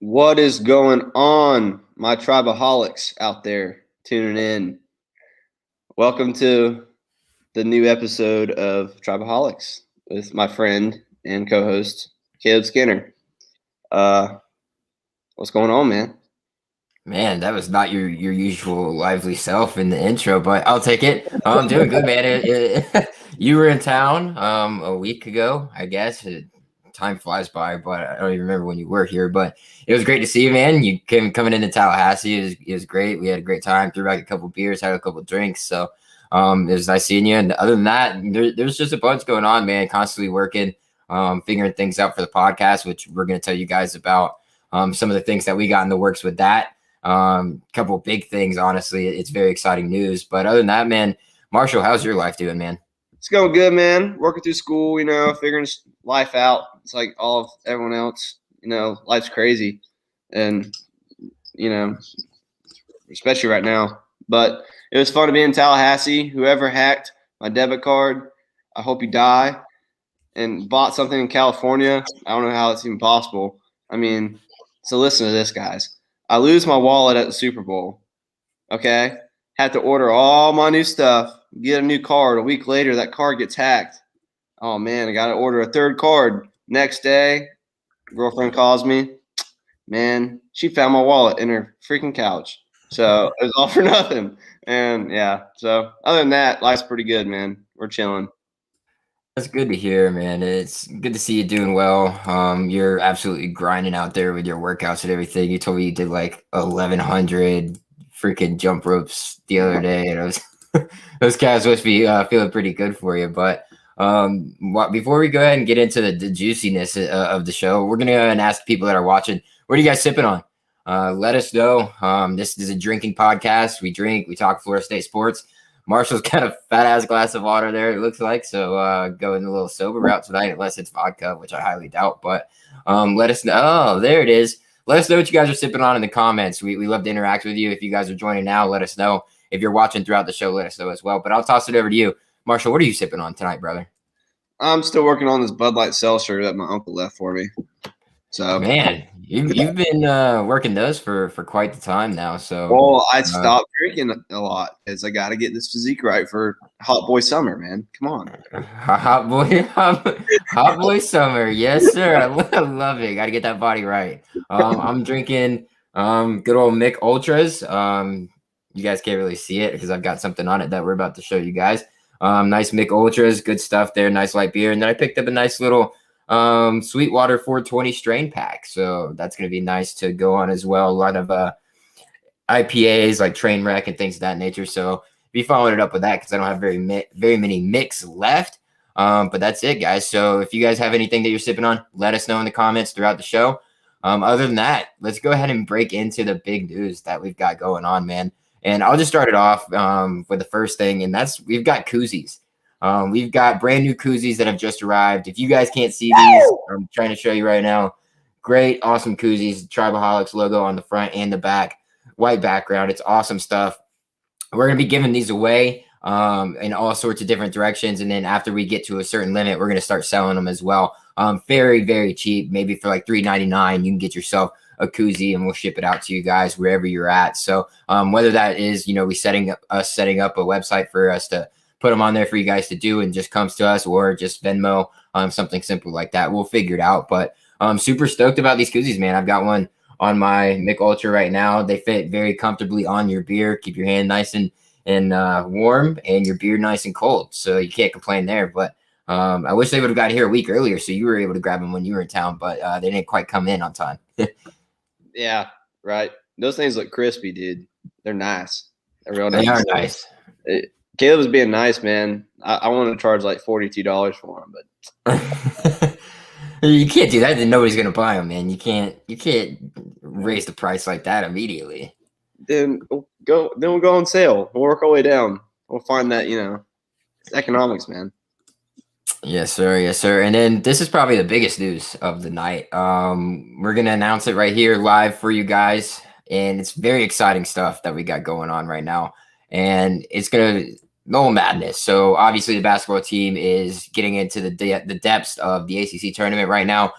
What is going on, my Tribeoholics out there tuning in? Welcome to the new episode of Tribeoholics with my friend and co-host Caleb Skinner. What's going on, man? Man, that was not your usual lively self in the intro, but I'll take it. I'm doing good, man. You were in town a week ago, I guess. Time flies by, but I don't even remember when you were here. But it was great to see you, man. You came coming into Tallahassee. It was great. We had a great time. Threw back a couple beers, had a couple drinks. So it was nice seeing you. And other than that, there's just a bunch going on, man. Constantly working, figuring things out for the podcast, which we're going to tell you guys about. Some of the things that we got in the works with that. Couple big things, honestly. It's very exciting news. But other than that, man, Marshall, how's your life doing, man? It's going good, man. Working through school, figuring life out. It's like all of everyone else. Life's crazy, and especially right now. But it was fun to be in Tallahassee. Whoever hacked my debit card, I hope you die. And bought something in California. I don't know how it's even possible. I mean, so listen to this, guys. I lose my wallet at the Super Bowl. Okay? Had to order all my new stuff, get a new card. A week later, that card gets hacked. Oh, man, I got to order a third card. Next day, girlfriend calls me. Man, she found my wallet in her freaking couch. So it was all for nothing. And, yeah, so other than that, life's pretty good, man. We're chilling. That's good to hear, man. It's good to see you doing well. You're absolutely grinding out there with your workouts and everything. You told me you did like 1,100 freaking jump ropes the other day, and those calves must be feeling pretty good for you. But before we go ahead and get into the juiciness of the show, we're gonna go ahead and ask people that are watching, what are you guys sipping on? Let us know. This is a drinking podcast. We drink, we talk Florida State sports. Marshall's got a fat ass glass of water there, it looks like. So going a little sober route tonight, unless it's vodka, which I highly doubt. But let us know. Oh, there it is. Let us know what you guys are sipping on in the comments. We love to interact with you. If you guys are joining now, let us know. If you're watching throughout the show, let us know as well. But I'll toss it over to you. Marshall, what are you sipping on tonight, brother? I'm still working on this Bud Light Seltzer that my uncle left for me. So, man, you've been working those for quite the time now. So, well, I stopped drinking a lot because I got to get this physique right for hot boy summer, man. Come on, hot boy summer, yes sir. I love it. Got to get that body right. I'm drinking good old Mick Ultras. You guys can't really see it because I've got something on it that we're about to show you guys. Nice Mick Ultras, good stuff there. Nice light beer, and then I picked up a nice little Sweetwater 420 strain pack, so that's going to be nice to go on as well. A lot of IPAs like Trainwreck and things of that nature, so be following it up with that because I don't have very many mix left, but that's it, guys. So if you guys have anything that you're sipping on, let us know in the comments throughout the show. Other than that, let's go ahead and break into the big news that we've got going on, man. And I'll just start it off with the first thing, and that's we've got koozies. We've got brand new koozies that have just arrived. If you guys can't see these, I'm trying to show you right now. Great, awesome koozies. Tribeoholics logo on the front and the back. White background. It's awesome stuff. We're going to be giving these away in all sorts of different directions. And then after we get to a certain limit, we're going to start selling them as well. Very, very cheap. Maybe for like $3.99, you can get yourself a koozie and we'll ship it out to you guys wherever you're at. So whether that is, we setting up a website for us to put them on there for you guys to do and just comes to us, or just Venmo, something simple like that. We'll figure it out. But I'm super stoked about these koozies, man. I've got one on my Mick Ultra right now. They fit very comfortably on your beer. Keep your hand nice and warm and your beer nice and cold. So you can't complain there. But I wish they would have got here a week earlier so you were able to grab them when you were in town, but they didn't quite come in on time. Yeah, right. Those things look crispy, dude. They're nice. They're real nice. They are nice. Caleb was being nice, man. I want to charge like $42 for them, but you can't do that. Then nobody's gonna buy them, man. You can't raise the price like that immediately. Then we'll go on sale. We'll work our way down. We'll find that it's economics, man. Yes, sir. Yes, sir. And then this is probably the biggest news of the night. We're gonna announce it right here live for you guys, and it's very exciting stuff that we got going on right now. And it's gonna no madness. So obviously the basketball team is getting into the depths of the ACC tournament right now.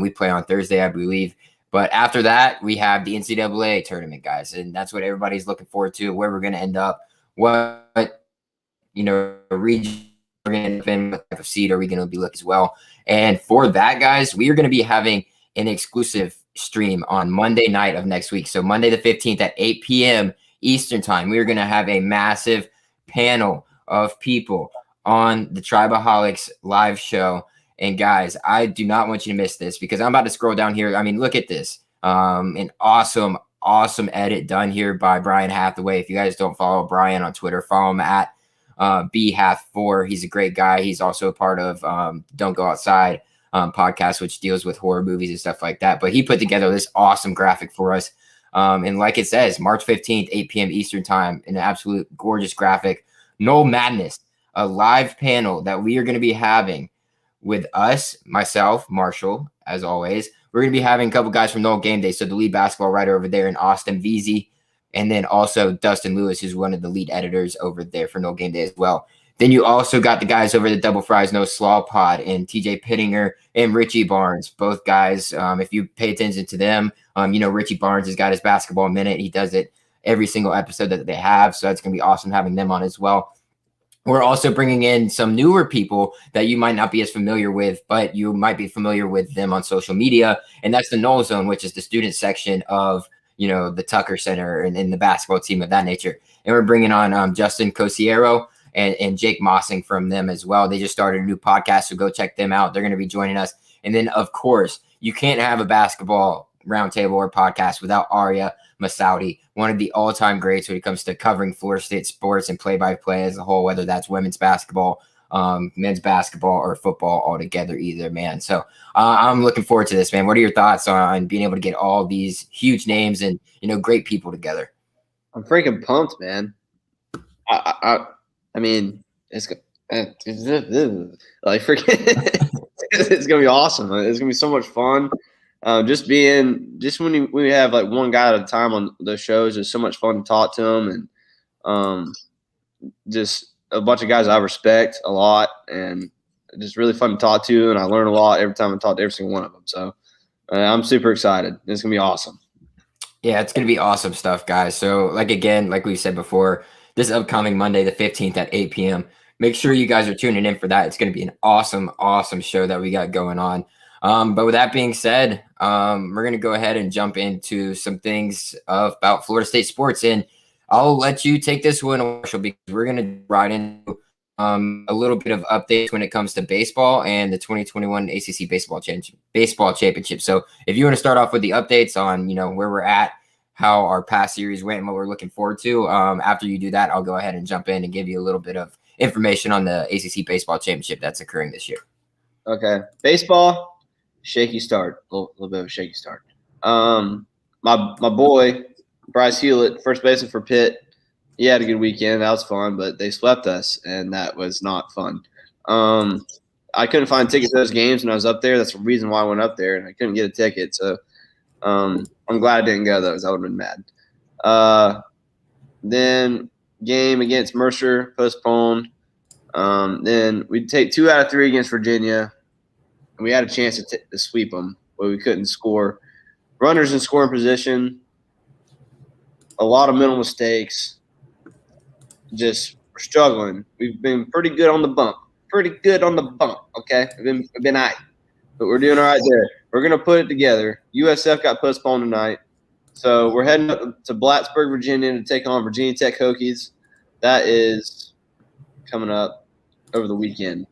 We play on Thursday, I believe. But after that, we have the NCAA tournament, guys, and that's what everybody's looking forward to. Where we're going to end up, what region we're going to end up in, what type of seed are we going to be looking as well. And for that, guys, we are going to be having an exclusive stream on Monday night of next week. So Monday the 15th at 8 p.m. Eastern time, we are going to have a massive panel of people on the Tribeoholics live show. And guys, I do not want you to miss this because I'm about to scroll down here. I mean, look at this. An awesome edit done here by Brian Hathaway. If you guys don't follow Brian on Twitter, follow him at bhath4. He's a great guy. He's also a part of Don't Go Outside podcast, which deals with horror movies and stuff like that. But he put together this awesome graphic for us. And like it says, March 15th, 8 p.m. Eastern time, an absolute gorgeous graphic. No Madness, a live panel that we are going to be having with us, myself, Marshall, as always. We're going to be having a couple guys from No Game Day. So the lead basketball writer over there in Austin, VZ, and then also Dustin Lewis, who's one of the lead editors over there for No Game Day as well. Then you also got the guys over the Double Fries No Slaw Pod and TJ Pittinger and Richie Barnes. Both guys, if you pay attention to them, Richie Barnes has got his basketball minute. He does it every single episode that they have. So it's going to be awesome having them on as well. We're also bringing in some newer people that you might not be as familiar with, but you might be familiar with them on social media. And that's the Null Zone, which is the student section of, the Tucker Center and the basketball team of that nature. And we're bringing on Justin Cosiero and Jake Mossing from them as well. They just started a new podcast, so go check them out. They're going to be joining us. And then, of course, you can't have a basketball roundtable or podcast without Arya Masaudi, one of the all-time greats when it comes to covering Florida State sports and play-by-play as a whole, whether that's women's basketball, men's basketball, or football altogether either, man. So I'm looking forward to this, man. What are your thoughts on being able to get all these huge names and, great people together? I'm freaking pumped, man. I mean, it's like freaking it's gonna be awesome. It's gonna be so much fun. Just when we have like one guy at a time on those shows, it's so much fun to talk to them, and just a bunch of guys I respect a lot, and just really fun to talk to, and I learn a lot every time I talk to every single one of them. So I'm super excited. It's gonna be awesome. Yeah, it's gonna be awesome stuff, guys. So like we said before, this upcoming Monday the 15th at 8 p.m. Make sure you guys are tuning in for that. It's gonna be an awesome show that we got going on. But with that being said, we're going to go ahead and jump into some things about Florida State sports. And I'll let you take this one, Marshall, because we're going to ride into a little bit of updates when it comes to baseball and the 2021 ACC Baseball Championship. So if you want to start off with the updates on, where we're at, how our past series went, and what we're looking forward to, after you do that, I'll go ahead and jump in and give you a little bit of information on the ACC Baseball Championship that's occurring this year. Okay. Baseball. Shaky start, a little bit of a shaky start. My boy Bryce Hewlett, first baseman for Pitt, he had a good weekend. That was fun, but they swept us, and that was not fun. I couldn't find tickets to those games when I was up there. That's the reason why I went up there, and I couldn't get a ticket. So I'm glad I didn't go to those. I would have been mad. Then game against Mercer postponed. Then we'd take 2 out of 3 against Virginia. We had a chance to sweep them, but we couldn't score. Runners in scoring position, a lot of mental mistakes. Just we're struggling. We've been pretty good on the bump. Okay? We've been all right, but we're doing all right there. We're going to put it together. USF got postponed tonight. So we're heading up to Blacksburg, Virginia to take on Virginia Tech Hokies. That is coming up over the weekend.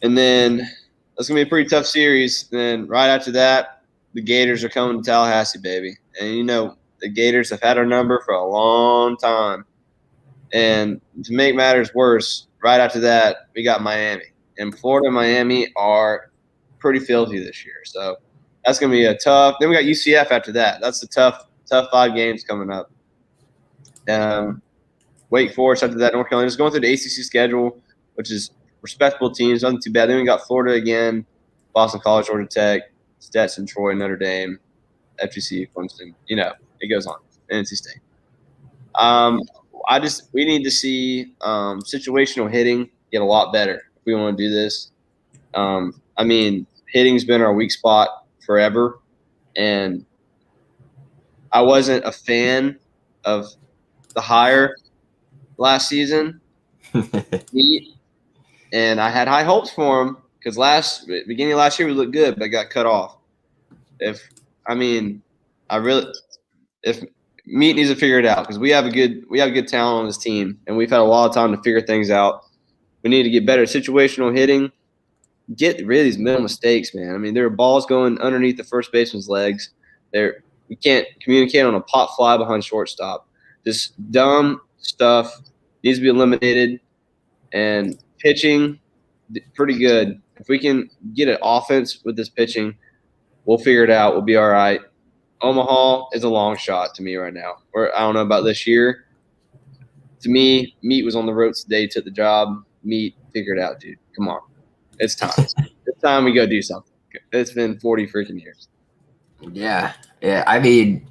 And then – that's going to be a pretty tough series. Then right after that, the Gators are coming to Tallahassee, baby. And, the Gators have had our number for a long time. And to make matters worse, right after that, we got Miami. And Florida and Miami are pretty filthy this year. So that's going to be a tough – then we got UCF after that. That's the tough 5 games coming up. Wake Forest after that, North Carolina. Just going through the ACC schedule, which is – respectable teams, nothing too bad. Then we got Florida again, Boston College, Georgia Tech, Stetson, Troy, Notre Dame, FGC, Clemson. It goes on. NC State. We need to see situational hitting get a lot better if we want to do this. Hitting's been our weak spot forever, and I wasn't a fan of the hire last season, and I had high hopes for him because beginning of last year we looked good, but got cut off. If I mean, I really if Meat needs to figure it out because we have a good talent on this team, and we've had a lot of time to figure things out. We need to get better situational hitting. Get rid of these middle mistakes, man. I mean, there are balls going underneath the first baseman's legs. We can't communicate on a pop fly behind shortstop. This dumb stuff needs to be eliminated. And pitching, pretty good. If we can get an offense with this pitching, we'll figure it out. We'll be all right. Omaha is a long shot to me right now. Or I don't know about this year. To me, Meat was on the ropes today, took the job. Meat, figure it out, dude. Come on. It's time. It's time we go do something. It's been 40 freaking years. Yeah. I mean,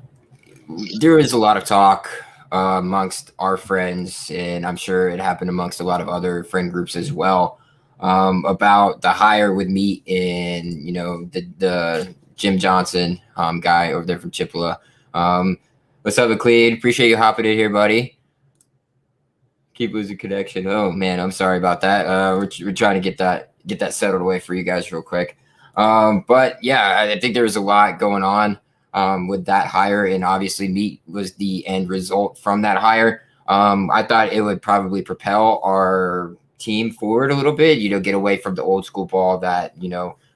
there is a lot of talk amongst our friends, and I'm sure it happened amongst a lot of other friend groups as well, about the hire with Meat and the Jim Johnson guy over there from Chippewa. What's up, McLean? Appreciate you hopping in here, buddy. Keep losing connection. Oh man, I'm sorry about that. We're trying to get that settled away for you guys real quick. But yeah, I think there was a lot going on with that hire, and obviously Meat was the end result from that hire. I thought it would probably propel our team forward a little bit, get away from the old school ball that,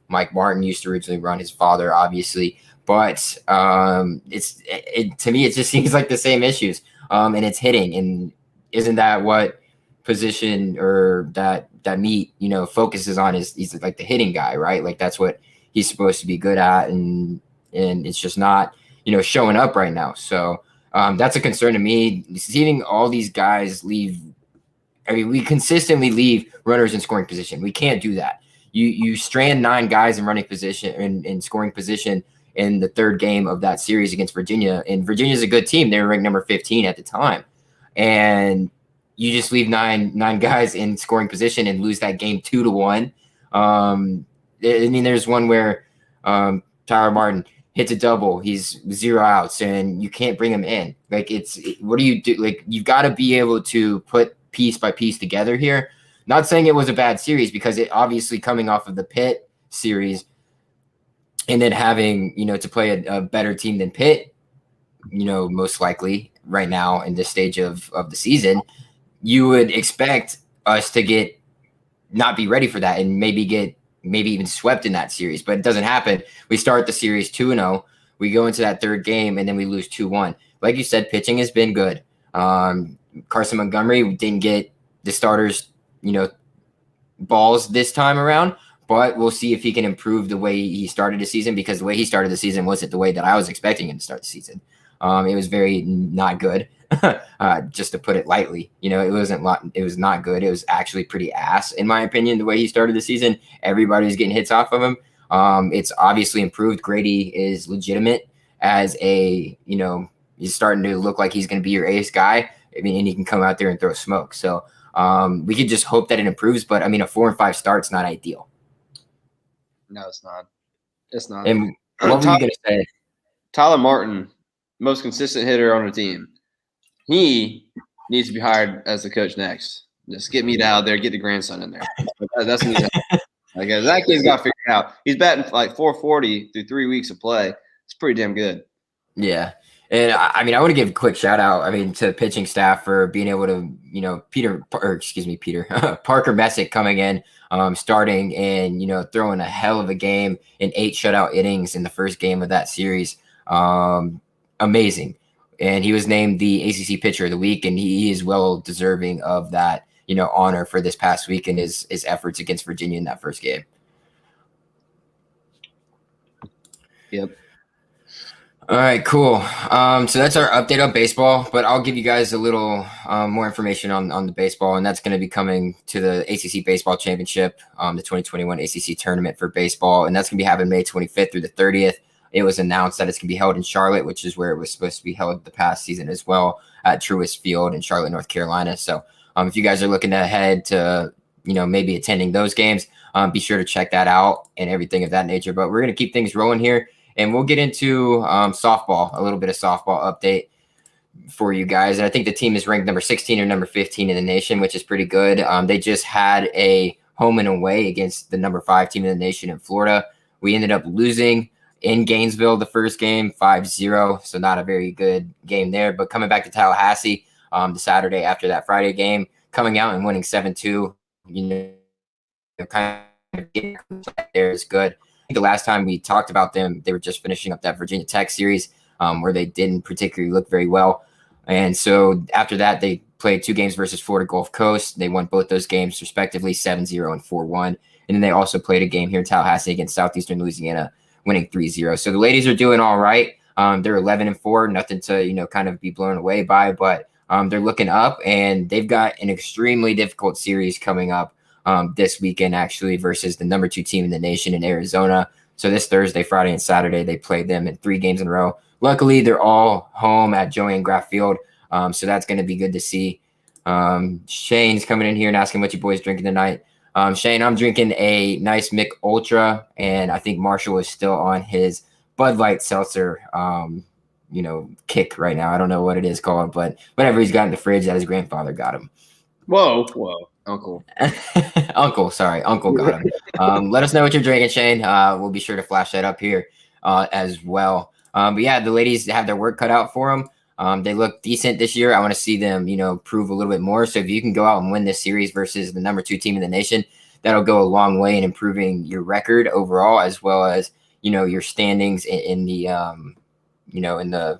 Mike Martin used to originally run, his father, obviously. But to me, it just seems like the same issues. And it's hitting. And isn't that what position or that Meat, focuses on? He's like the hitting guy, right? Like that's what he's supposed to be good at. And it's just not, showing up right now. So that's a concern to me. Seeing all these guys leave. I mean, we consistently leave runners in scoring position. We can't do that. You strand 9 guys in running position in scoring position in the third game of that series against Virginia. And Virginia's a good team. They were ranked number 15 at the time. And you just leave nine guys in scoring position and lose that game 2-1. I mean, there's one where Tyler Martin hits a double. He's 0 outs, and you can't bring him in. Like, what do you do? Like, you've got to be able to put piece by piece together here. Not saying it was a bad series, because it obviously coming off of the Pitt series and then having, to play a better team than Pitt, most likely right now in this stage of the season, you would expect us to not be ready for that and maybe even swept in that series, but it doesn't happen. We start the series 2-0. We go into that third game and then we lose 2-1. Like you said, pitching has been good. Carson Montgomery didn't get the starters, balls this time around, but we'll see if he can improve the way he started the season, because the way he started the season wasn't the way that I was expecting him to start the season. It was very not good, just to put it lightly. It was not good. It was actually pretty ass, in my opinion, the way he started the season. Everybody was getting hits off of him. It's obviously improved. Grady is legitimate as he's starting to look like he's going to be your ace guy. I mean, and he can come out there and throw smoke. So we could just hope that it improves. But I mean, a 4-5 start's not ideal. No, it's not. It's not. And what were you going to say? Tyler Martin, most consistent hitter on the team. He needs to be hired as the coach next. Just get Meat out there, get the grandson in there. That's me. Like, that kid's got figured out. He's batting like 440 through 3 weeks of play. It's pretty damn good. Yeah. And I mean, I want to give a quick shout out, to the pitching staff for being able to, Parker Messick coming in, starting and, throwing a hell of a game in 8 shutout innings in the first game of that series. Amazing. And he was named the ACC pitcher of the week, and he is well deserving of that, honor for this past week and his efforts against Virginia in that first game. Yep. All right, cool. So that's our update on baseball, but I'll give you guys a little more information on the baseball, and that's going to be coming to the ACC Baseball Championship, the 2021 ACC Tournament for baseball, and that's going to be happening May 25th through the 30th. It was announced that it's going to be held in Charlotte, which is where it was supposed to be held the past season as well, at Truist Field in Charlotte, North Carolina. So if you guys are looking ahead to, maybe attending those games, be sure to check that out and everything of that nature. But we're going to keep things rolling here. and we'll get into softball, a little bit of softball update for you guys. And I think the team is ranked number 16 or number 15 in the nation, which is pretty good. They just had a home and away against the number 5 team in the nation in Florida. We ended up losing in Gainesville the first game 5-0, so not a very good game there. But coming back to Tallahassee the Saturday after that Friday game, coming out and winning 7-2, kind of getting there is good. I think the last time we talked about them, they were just finishing up that Virginia Tech series where they didn't particularly look very well. And so after that, they played 2 games versus Florida Gulf Coast. They won both those games respectively 7-0 and 4-1. And then they also played a game here in Tallahassee against Southeastern Louisiana, winning 3-0. So the ladies are doing all right. They're 11-4, nothing to, kind of be blown away by, but they're looking up, and they've got an extremely difficult series coming up this weekend, actually, versus the number 2 team in the nation in Arizona. So this Thursday, Friday, and Saturday, they played them in 3 games in a row. Luckily, they're all home at Joanne Graff Field, so that's going to be good to see. Shane's coming in here and asking what you boys drinking tonight. Shane, I'm drinking a nice Mick Ultra, and I think Marshall is still on his Bud Light seltzer, kick right now. I don't know what it is called, but whatever he's got in the fridge that his grandfather got him. Whoa, Uncle. Uncle got him. Let us know what you're drinking, Shane. We'll be sure to flash that up here as well. But yeah, the ladies have their work cut out for them. They look decent this year. I want to see them, prove a little bit more. So if you can go out and win this series versus the number 2 team in the nation, that'll go a long way in improving your record overall, as well as, your standings in the, in the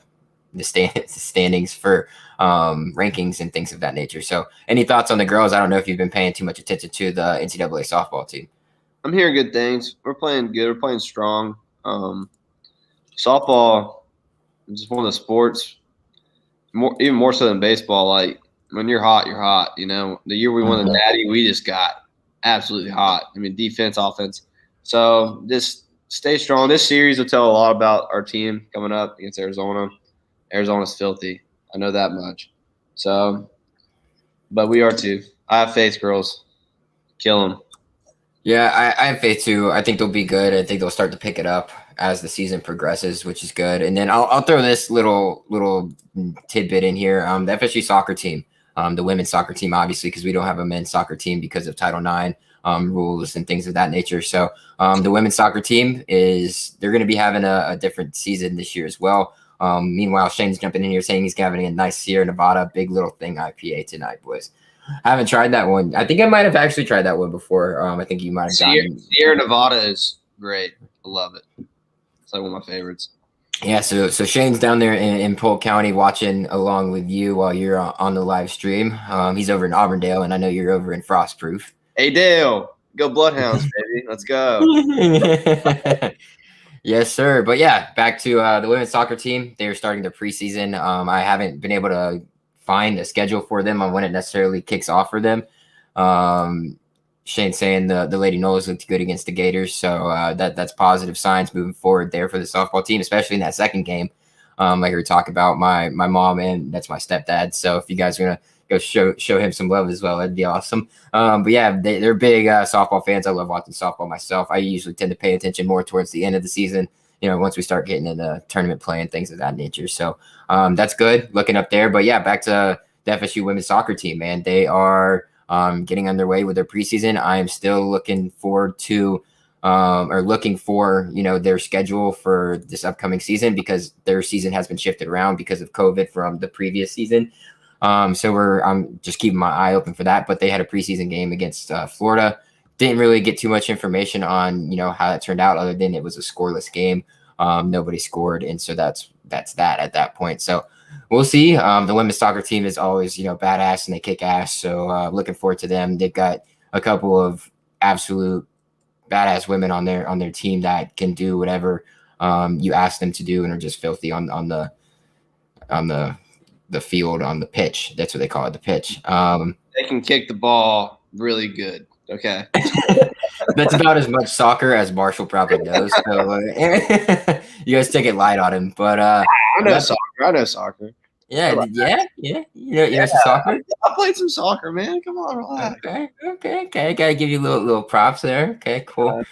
standings for rankings and things of that nature. So any thoughts on the girls? I don't know if you've been paying too much attention to the NCAA softball team. I'm hearing good things. We're playing good. We're playing strong. Softball is just one of the sports, even more so than baseball. Like, when you're hot, you're hot. The year we won the Natty, we just got absolutely hot. I mean, defense, offense. So just stay strong. This series will tell a lot about our team coming up against Arizona. Arizona's filthy. I know that much. So, but we are too. I have faith, girls. Kill them. Yeah, I have faith too. I think they'll be good. I think they'll start to pick it up as the season progresses, which is good. And then I'll throw this little tidbit in here. The FSU soccer team, the women's soccer team, obviously, because we don't have a men's soccer team because of Title IX rules and things of that nature. So the women's soccer team they're going to be having a different season this year as well. Meanwhile, Shane's jumping in here saying he's having a nice Sierra Nevada Big Little Thing IPA tonight, boys. I haven't tried that one. I think I might have actually tried that one before. I think you might have gotten Sierra Nevada is great. I love it. It's like one of my favorites. Yeah, so Shane's down there in Polk County watching along with you while you're on the live stream. He's over in Auburndale, and I know you're over in Frostproof. Hey, Dale. Go Bloodhounds, baby. Let's go. Yes, sir. But yeah, back to the women's soccer team. They're starting their preseason. I haven't been able to find a schedule for them on when it necessarily kicks off for them. Shane's saying the Lady Nolas looked good against the Gators, so that's positive signs moving forward there for the softball team, especially in that second game. Like we were talking about, my mom and that's my stepdad. So if you guys are gonna go show him some love as well, that'd be awesome. But yeah, they're big softball fans. I love watching softball myself. I usually tend to pay attention more towards the end of the season, once we start getting into tournament play and things of that nature. So that's good looking up there. But yeah, back to the FSU women's soccer team, man. They are getting underway with their preseason. I am still looking forward to looking for, their schedule for this upcoming season, because their season has been shifted around because of COVID from the previous season. So I'm just keeping my eye open for that. But they had a preseason game against Florida. Didn't really get too much information on, how it turned out, other than it was a scoreless game. Nobody scored. And so that's that at that point. So we'll see. The women's soccer team is always, badass, and they kick ass. So looking forward to them. They've got a couple of absolute badass women on their team that can do whatever you ask them to do, and are just filthy on the field, on the pitch. That's what they call it, the pitch. They can kick the ball really good. Okay. That's about as much soccer as Marshall probably knows. So you guys take it light on him. But I know soccer. Yeah. You know some soccer? I played some soccer, man. Come on, relax. Okay. Gotta give you little props there. Okay, cool.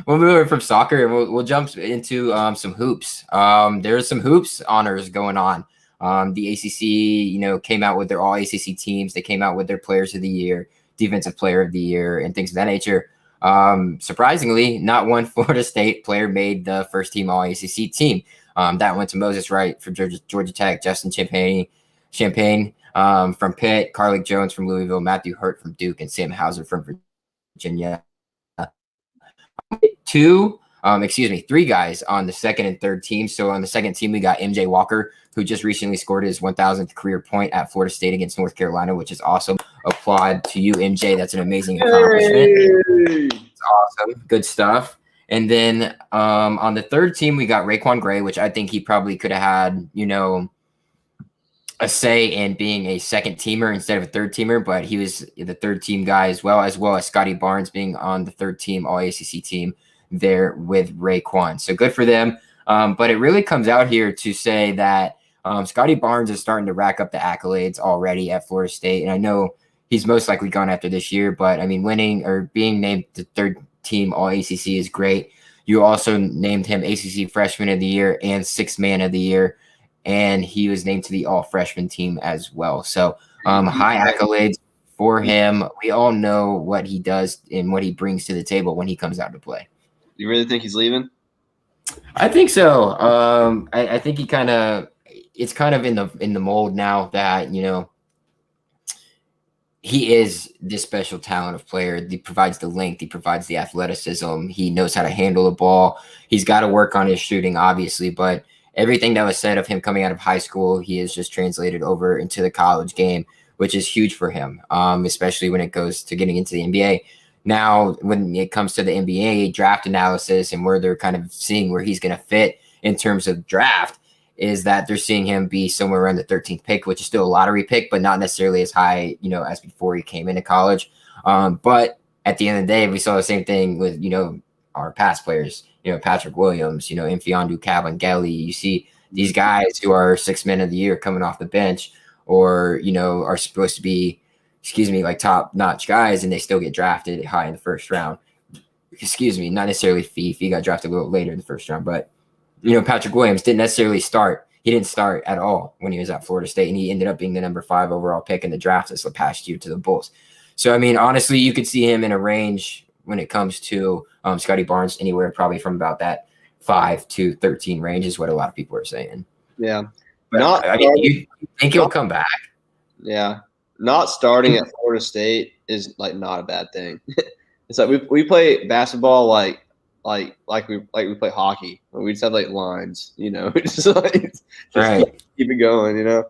We'll move from soccer and we'll jump into some hoops. There's some hoops honors going on. The ACC, came out with their all ACC teams. They came out with their players of the year, defensive player of the year, and things of that nature. Surprisingly, not one Florida State player made the first team all ACC team. That went to Moses Wright for Georgia Tech, Justin Champagne from Pitt, Carlik Jones from Louisville, Matthew Hurt from Duke, and Sam Hauser from Virginia. Three guys on the second and third team. So on the second team, we got MJ Walker, who just recently scored his 1,000th career point at Florida State against North Carolina, which is awesome. Applaud to you, MJ. That's an amazing accomplishment. It's awesome. Good stuff. And then on the third team, we got Raekwon Gray, which I think he probably could have had, a say in being a second teamer instead of a third teamer, but he was the third team guy as well as Scotty Barnes being on the third team all ACC team there with Raekwon. So good for them. But it really comes out here to say that Scotty Barnes is starting to rack up the accolades already at Florida State. And I know he's most likely gone after this year, but I mean, winning or being named the third team all ACC is great. You also named him ACC Freshman of the Year and Sixth Man of the Year. And he was named to the all freshman team as well. So high accolades for him. We all know what he does and what he brings to the table when he comes out to play. You really think he's leaving? I think so. I think it's kind of in the mold now that, he is this special talent of player. He provides the length. He provides the athleticism. He knows how to handle the ball. He's got to work on his shooting, obviously, but everything that was said of him coming out of high school, he has just translated over into the college game, which is huge for him, especially when it goes to getting into the NBA. Now, when it comes to the NBA draft analysis and where they're kind of seeing where he's going to fit in terms of draft, is that they're seeing him be somewhere around the 13th pick, which is still a lottery pick, but not necessarily as high, as before he came into college. But at the end of the day, we saw the same thing with, our past players, Patrick Williams, Mfiondu Kabengele. You see these guys who are sixth men of the year coming off the bench or, are supposed to be, like top-notch guys, and they still get drafted high in the first round. Not necessarily He got drafted a little later in the first round, but, Patrick Williams didn't necessarily start. He didn't start at all when he was at Florida State, and he ended up being the number 5 overall pick in the draft this past year to the Bulls. So, I mean, honestly, you could see him in a range when it comes to Scotty Barnes, anywhere probably from about that 5 to 13 range is what a lot of people are saying. Yeah. But, you think he'll come back? Yeah. Not starting at Florida State is not a bad thing. It's like we play basketball like we play hockey. We just have lines, just right. Keep it going,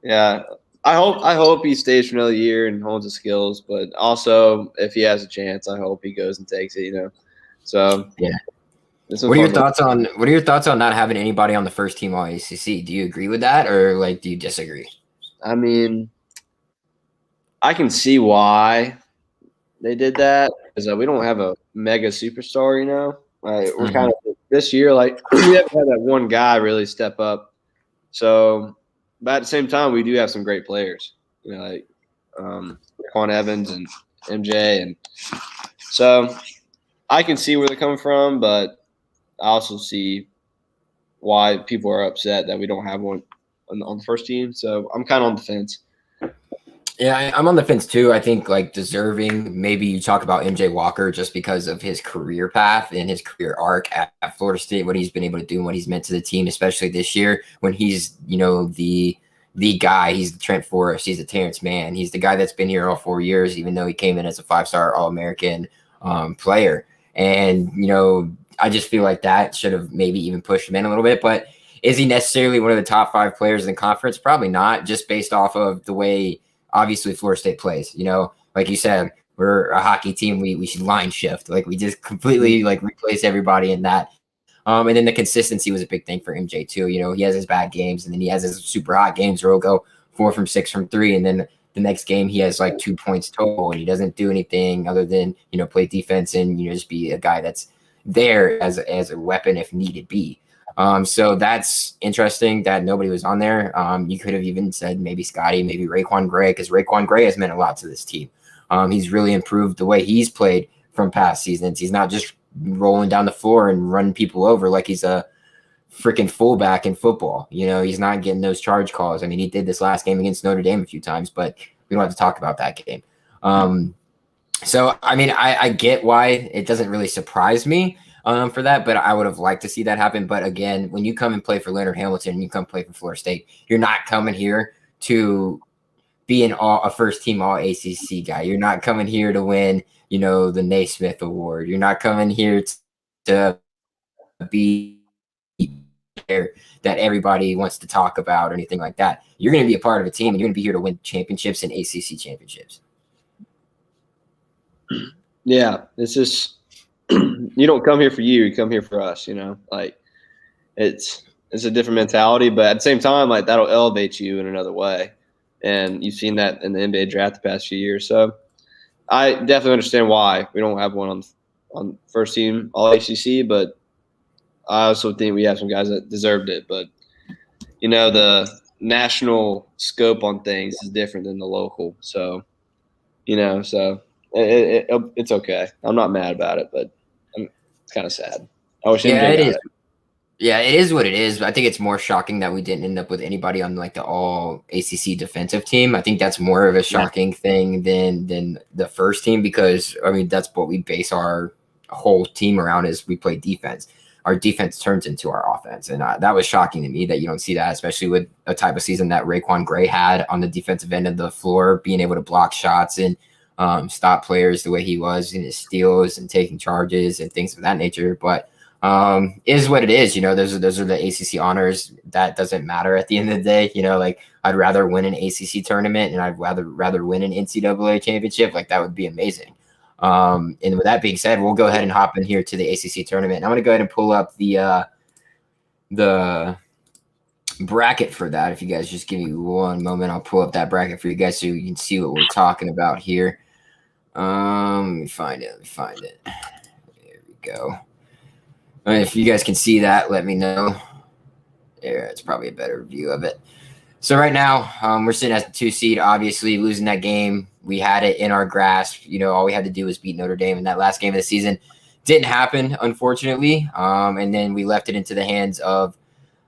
Yeah. I hope he stays for another year and holds his skills, but also if he has a chance, I hope he goes and takes it, So yeah. What are your thoughts on not having anybody on the first team all ACC? Do you agree with that, or do you disagree? I mean, I can see why they did that because we don't have a mega superstar, we're kind of this year we haven't had that one guy really step up. So, but at the same time, we do have some great players, Quan Evans and MJ, and so I can see where they're coming from, but I also see why people are upset that we don't have one on the first team. So I'm kind of on the fence. Yeah, I'm on the fence too. I think deserving. Maybe you talk about MJ Walker just because of his career path and his career arc at Florida State, what he's been able to do and what he's meant to the team, especially this year when he's the guy. He's the Trent Forrest. He's the Terrence Mann. He's the guy that's been here all 4 years, even though he came in as a 5-star All-American player. And I just feel like that should have maybe even pushed him in a little bit. But is he necessarily one of the top 5 players in the conference? Probably not, just based off of the way. Obviously, Florida State plays, like you said, we're a hockey team. We should line shift. We just completely replace everybody in that. And then the consistency was a big thing for MJ too. He has his bad games and then he has his super hot games where he'll go 4 from 6 from 3. And then the next game he has 2 points total and he doesn't do anything other than, play defense and, just be a guy that's there as a weapon if needed be. So that's interesting that nobody was on there. You could have even said maybe Scotty, maybe Raekwon Gray, because Raekwon Gray has meant a lot to this team. He's really improved the way he's played from past seasons. He's not just rolling down the floor and running people over like he's a freaking fullback in football. He's not getting those charge calls. I mean, he did this last game against Notre Dame a few times, but we don't have to talk about that game. So, I mean, I get why it doesn't really surprise me for that, but I would have liked to see that happen. But again, when you come and play for Leonard Hamilton and you come play for Florida State, you're not coming here to be a first-team All-ACC guy. You're not coming here to win, the Naismith Award. You're not coming here to be there that everybody wants to talk about or anything like that. You're going to be a part of a team, and you're going to be here to win championships and ACC championships. Yeah, it's just you don't come here for you come here for us. Like it's a different mentality, but at the same time, like that'll elevate you in another way, and you've seen that in the NBA draft the past few years. So I definitely understand why we don't have one on first team All ACC, but I also think we have some guys that deserved it. But the national scope on things is different than the local, so it's okay. I'm not mad about it, but it's kind of sad. I wish MJ got it. Yeah, it is what it is. I think it's more shocking that we didn't end up with anybody on like the All ACC defensive team. I think that's more of a shocking thing than the first team, because I mean that's what we base our whole team around is we play defense. Our defense turns into our offense, and that was shocking to me that you don't see that, especially with a type of season that Raquan Gray had on the defensive end of the floor, being able to block shots and stop players the way he was in his steals and taking charges and things of that nature. But is what it is. Those are the ACC honors. That doesn't matter at the end of the day. Like I'd rather win an ACC tournament and I'd rather win an NCAA championship. Like that would be amazing. And with that being said, we'll go ahead and hop in here to the ACC tournament. And I'm going to go ahead and pull up the bracket for that. If you guys just give me one moment, I'll pull up that bracket for you guys so you can see what we're talking about here. Let me find it. There we go. If you guys can see that, let me know. There, it's probably a better view of it. So right now, we're sitting as the 2 seed. Obviously, losing that game, we had it in our grasp. All we had to do was beat Notre Dame in that last game of the season. Didn't happen, unfortunately. And then we left it into the hands of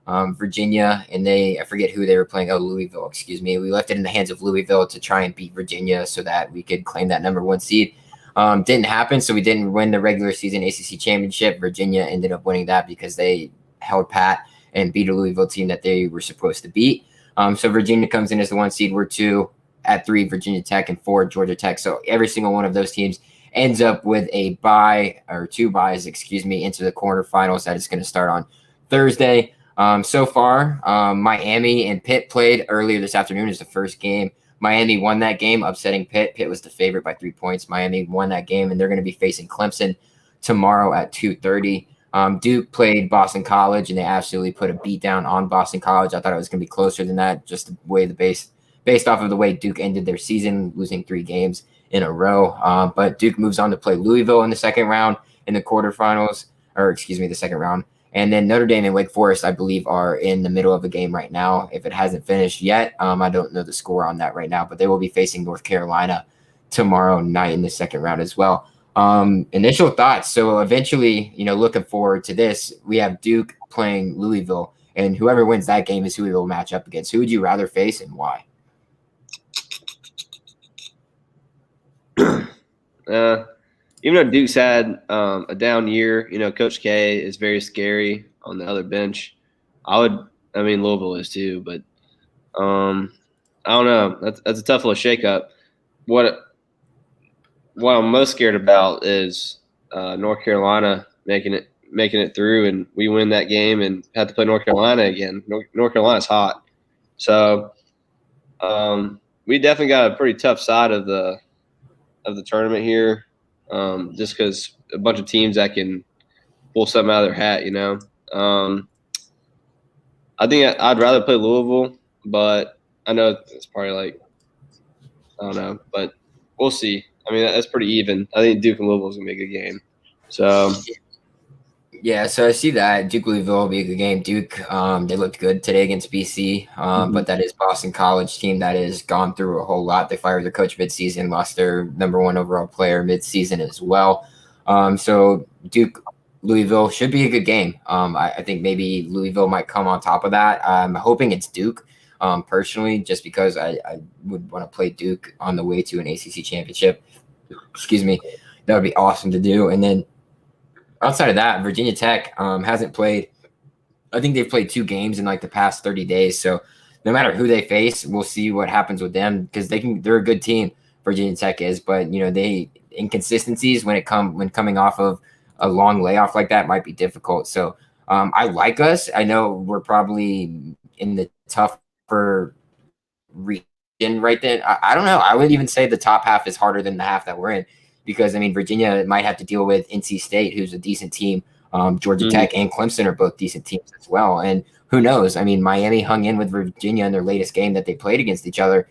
Virginia, and I forget who they were playing. Oh, Louisville, excuse me. We left it in the hands of Louisville to try and beat Virginia so that we could claim that number 1 seed. Didn't happen, so we didn't win the regular season ACC championship. Virginia ended up winning that because they held pat and beat a Louisville team that they were supposed to beat. So Virginia comes in as the 1 seed. We're 2 at 3, Virginia Tech, and 4, Georgia Tech. So every single one of those teams ends up with a bye or 2 byes, into the quarterfinals. That is going to start on Thursday. So far, Miami and Pitt played earlier this afternoon as the first game. Miami won that game, upsetting Pitt. Pitt was the favorite by 3 points. Miami won that game, and they're going to be facing Clemson tomorrow at 2:30. Duke played Boston College, and they absolutely put a beat down on Boston College. I thought it was going to be closer than that, just the way based off of the way Duke ended their season, losing 3 games in a row. But Duke moves on to play Louisville in the second round in the quarterfinals, the second round. And then Notre Dame and Wake Forest, I believe, are in the middle of the game right now. If it hasn't finished yet, I don't know the score on that right now, but they will be facing North Carolina tomorrow night in the second round as well. Initial thoughts. So eventually, looking forward to this, we have Duke playing Louisville, and whoever wins that game is who we will match up against. Who would you rather face and why? Even though Duke's had a down year, Coach K is very scary on the other bench. Louisville is too, but I don't know. That's a tough little shakeup. What I'm most scared about is North Carolina making it through, and we win that game and have to play North Carolina again. North Carolina's hot, so we definitely got a pretty tough side of the tournament here. Just because a bunch of teams that can pull something out of their hat, I think I'd rather play Louisville, but I know it's probably I don't know, but we'll see. I mean, that's pretty even. I think Duke and Louisville is going to be a good game. So, yeah, so I see that Duke Louisville will be a good game. Duke, they looked good today against BC, but that is Boston College team that has gone through a whole lot. They fired their coach midseason, lost their number 1 overall player midseason as well. So Duke Louisville should be a good game. I think maybe Louisville might come on top of that. I'm hoping it's Duke. Personally, just because I would want to play Duke on the way to an ACC championship. Excuse me, that would be awesome to do. And then outside of that, Virginia Tech hasn't played. I think they've played 2 games in like the past 30 days. So no matter who they face, we'll see what happens with them because they're a good team. Virginia Tech is, but they inconsistencies when coming off of a long layoff like that might be difficult. So I like us. I know we're probably in the tougher region right then. I don't know. I would even say the top half is harder than the half that we're in because Virginia might have to deal with NC State, who's a decent team. Georgia Tech and Clemson are both decent teams as well. And who knows? Miami hung in with Virginia in their latest game that they played against each other.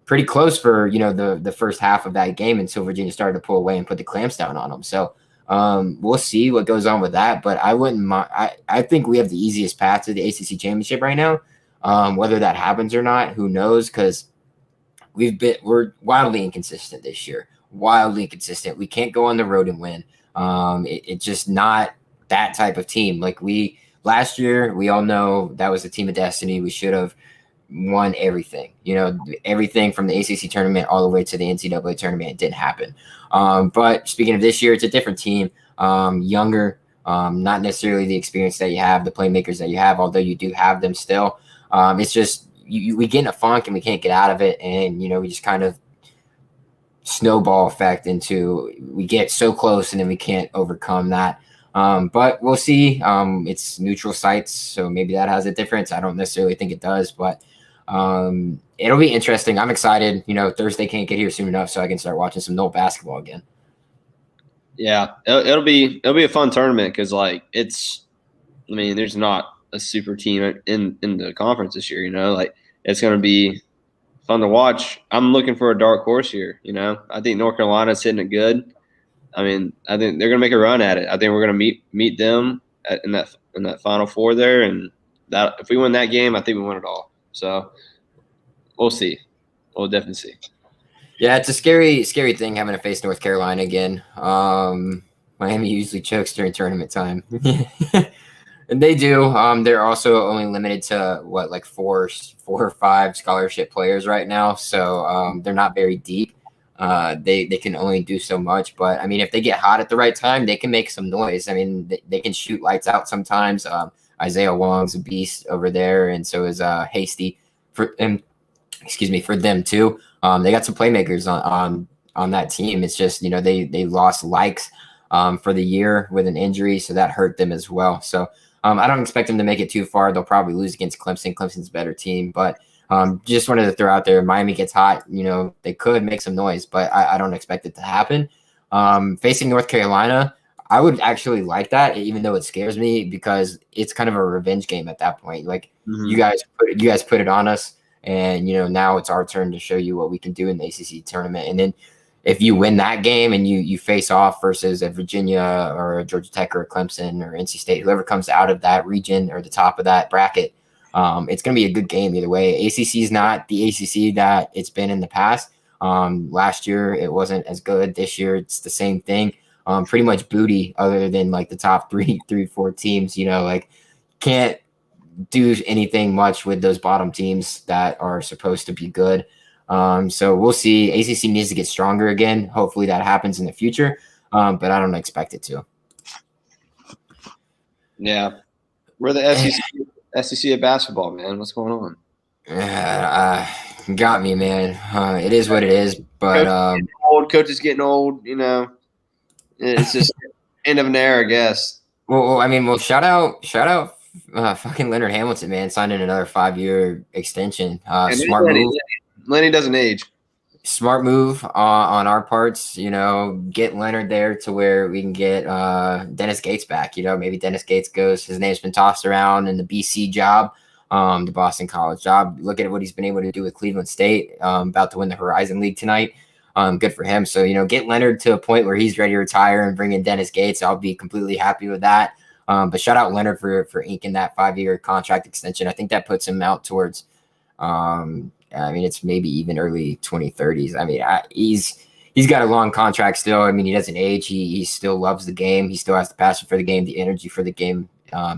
Pretty close for the first half of that game until Virginia started to pull away and put the clamps down on them. So we'll see what goes on with that. But I wouldn't mind. I think we have the easiest path to the ACC championship right now. Whether that happens or not, who knows? Because we're wildly inconsistent this year. Wildly inconsistent. We can't go on the road and win. It's just not that type of team. Like last year, we all know that was a team of destiny. We should have won everything, everything from the ACC tournament all the way to the NCAA tournament. It didn't happen. But speaking of this year, it's a different team, younger, not necessarily the experience that you have, the playmakers that you have, although you do have them still. It's just we get in a funk and we can't get out of it. And, we just kind of snowball effect into we get so close and then we can't overcome that. But we'll see. It's neutral sites, so maybe that has a difference. I don't necessarily think it does, but it'll be interesting. I'm excited. Thursday can't get here soon enough, so I can start watching some Knoll basketball again. Yeah, it'll be a fun tournament because there's not a super team in the conference this year. It's going to be fun to watch. I'm looking for a dark horse here. I think North Carolina's hitting it good. I think they're going to make a run at it. I think we're going to meet them in that Final Four there, and that if we win that game, I think we win it all. So we'll see. We'll definitely see. Yeah, it's a scary thing having to face North Carolina again. Miami usually chokes during tournament time, and they do. They're also only limited to four or five scholarship players right now, so they're not very deep. They can only do so much, but if they get hot at the right time, they can make some noise. They can shoot lights out sometimes. Isaiah Wong's a beast over there, and so is Hasty for them too. They got some playmakers on that team. It's just they lost Likes for the year with an injury, so that hurt them as well. So I don't expect them to make it too far. They'll probably lose against Clemson. Clemson's a better team, but just wanted to throw out there, Miami gets hot, they could make some noise, but I don't expect it to happen. Facing North Carolina, I would actually like that, even though it scares me because it's kind of a revenge game at that point. You guys put it on us, and now it's our turn to show you what we can do in the ACC tournament. And then if you win that game and you face off versus a Virginia or a Georgia Tech or a Clemson or NC State, whoever comes out of that region or the top of that bracket, it's going to be a good game either way. ACC is not the ACC that it's been in the past. Last year, it wasn't as good. This year, it's the same thing. Pretty much booty other than the top 4 teams, can't do anything much with those bottom teams that are supposed to be good. So we'll see. ACC needs to get stronger again. Hopefully that happens in the future, but I don't expect it to. Yeah. We're the SEC at basketball, man. What's going on? Got me, man. It is what it is, but Coach is getting old, It's just end of an era, I guess. Well, shout out fucking Leonard Hamilton, man, signing another 5-year extension. Smart move. Lenny doesn't age. Smart move on our parts, get Leonard there to where we can get Dennis Gates back. Maybe Dennis Gates goes. His name's been tossed around in the BC job, the Boston College job. Look at what he's been able to do with Cleveland State, about to win the Horizon League tonight. Good for him. So, get Leonard to a point where he's ready to retire and bring in Dennis Gates. I'll be completely happy with that. But shout out Leonard for inking that 5-year contract extension. I think that puts him out towards it's maybe even early 2030s. he's got a long contract still. I mean, he doesn't age. He still loves the game. He still has the passion for the game, the energy for the game.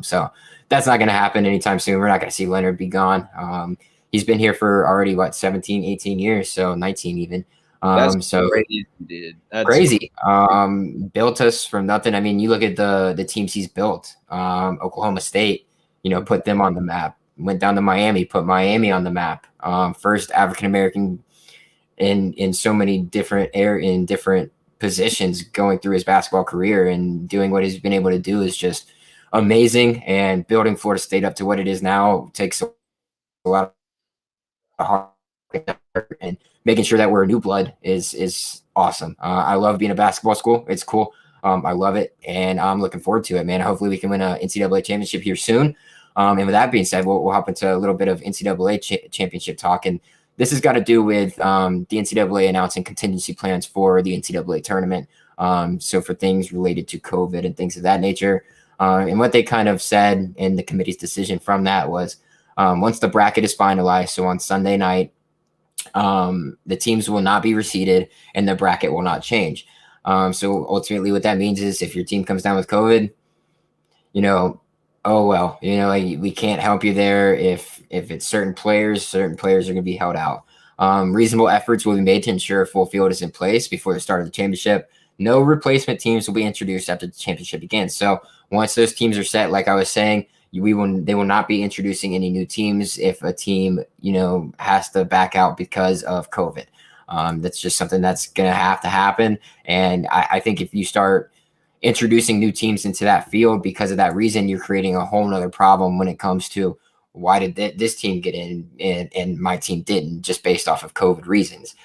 So that's not going to happen anytime soon. We're not going to see Leonard be gone. He's been here for already, 17, 18 years, so 19 even. That's So crazy, dude. That's crazy. Built us from nothing. I mean, you look at the teams he's built. Oklahoma State, put them on the map. Went down to Miami, put Miami on the map. First African American in so many different in different positions going through his basketball career, and doing what he's been able to do is just amazing. And building Florida State up to what it is now takes a lot of hard work, and making sure that we're a new blood is awesome. I love being a basketball school. It's cool. I love it, and I'm looking forward to it, man. Hopefully we can win an NCAA championship here soon. And with that being said, we'll hop into a little bit of NCAA championship talk. And this has got to do with the NCAA announcing contingency plans for the NCAA tournament. So for things related to COVID and things of that nature. And what they kind of said in the committee's decision from that was, once the bracket is finalized, so on Sunday night, the teams will not be reseeded and the bracket will not change. So ultimately what that means is if your team comes down with COVID, oh well, we can't help you there. If it's certain players are going to be held out. Reasonable efforts will be made to ensure a full field is in place before the start of the championship. No replacement teams will be introduced after the championship begins. So once those teams are set, like I was saying, they will not be introducing any new teams if a team, has to back out because of COVID. That's just something that's going to have to happen. And I think if you start introducing new teams into that field because of that reason, you're creating a whole nother problem when it comes to why did this team get in and my team didn't, just based off of COVID reasons.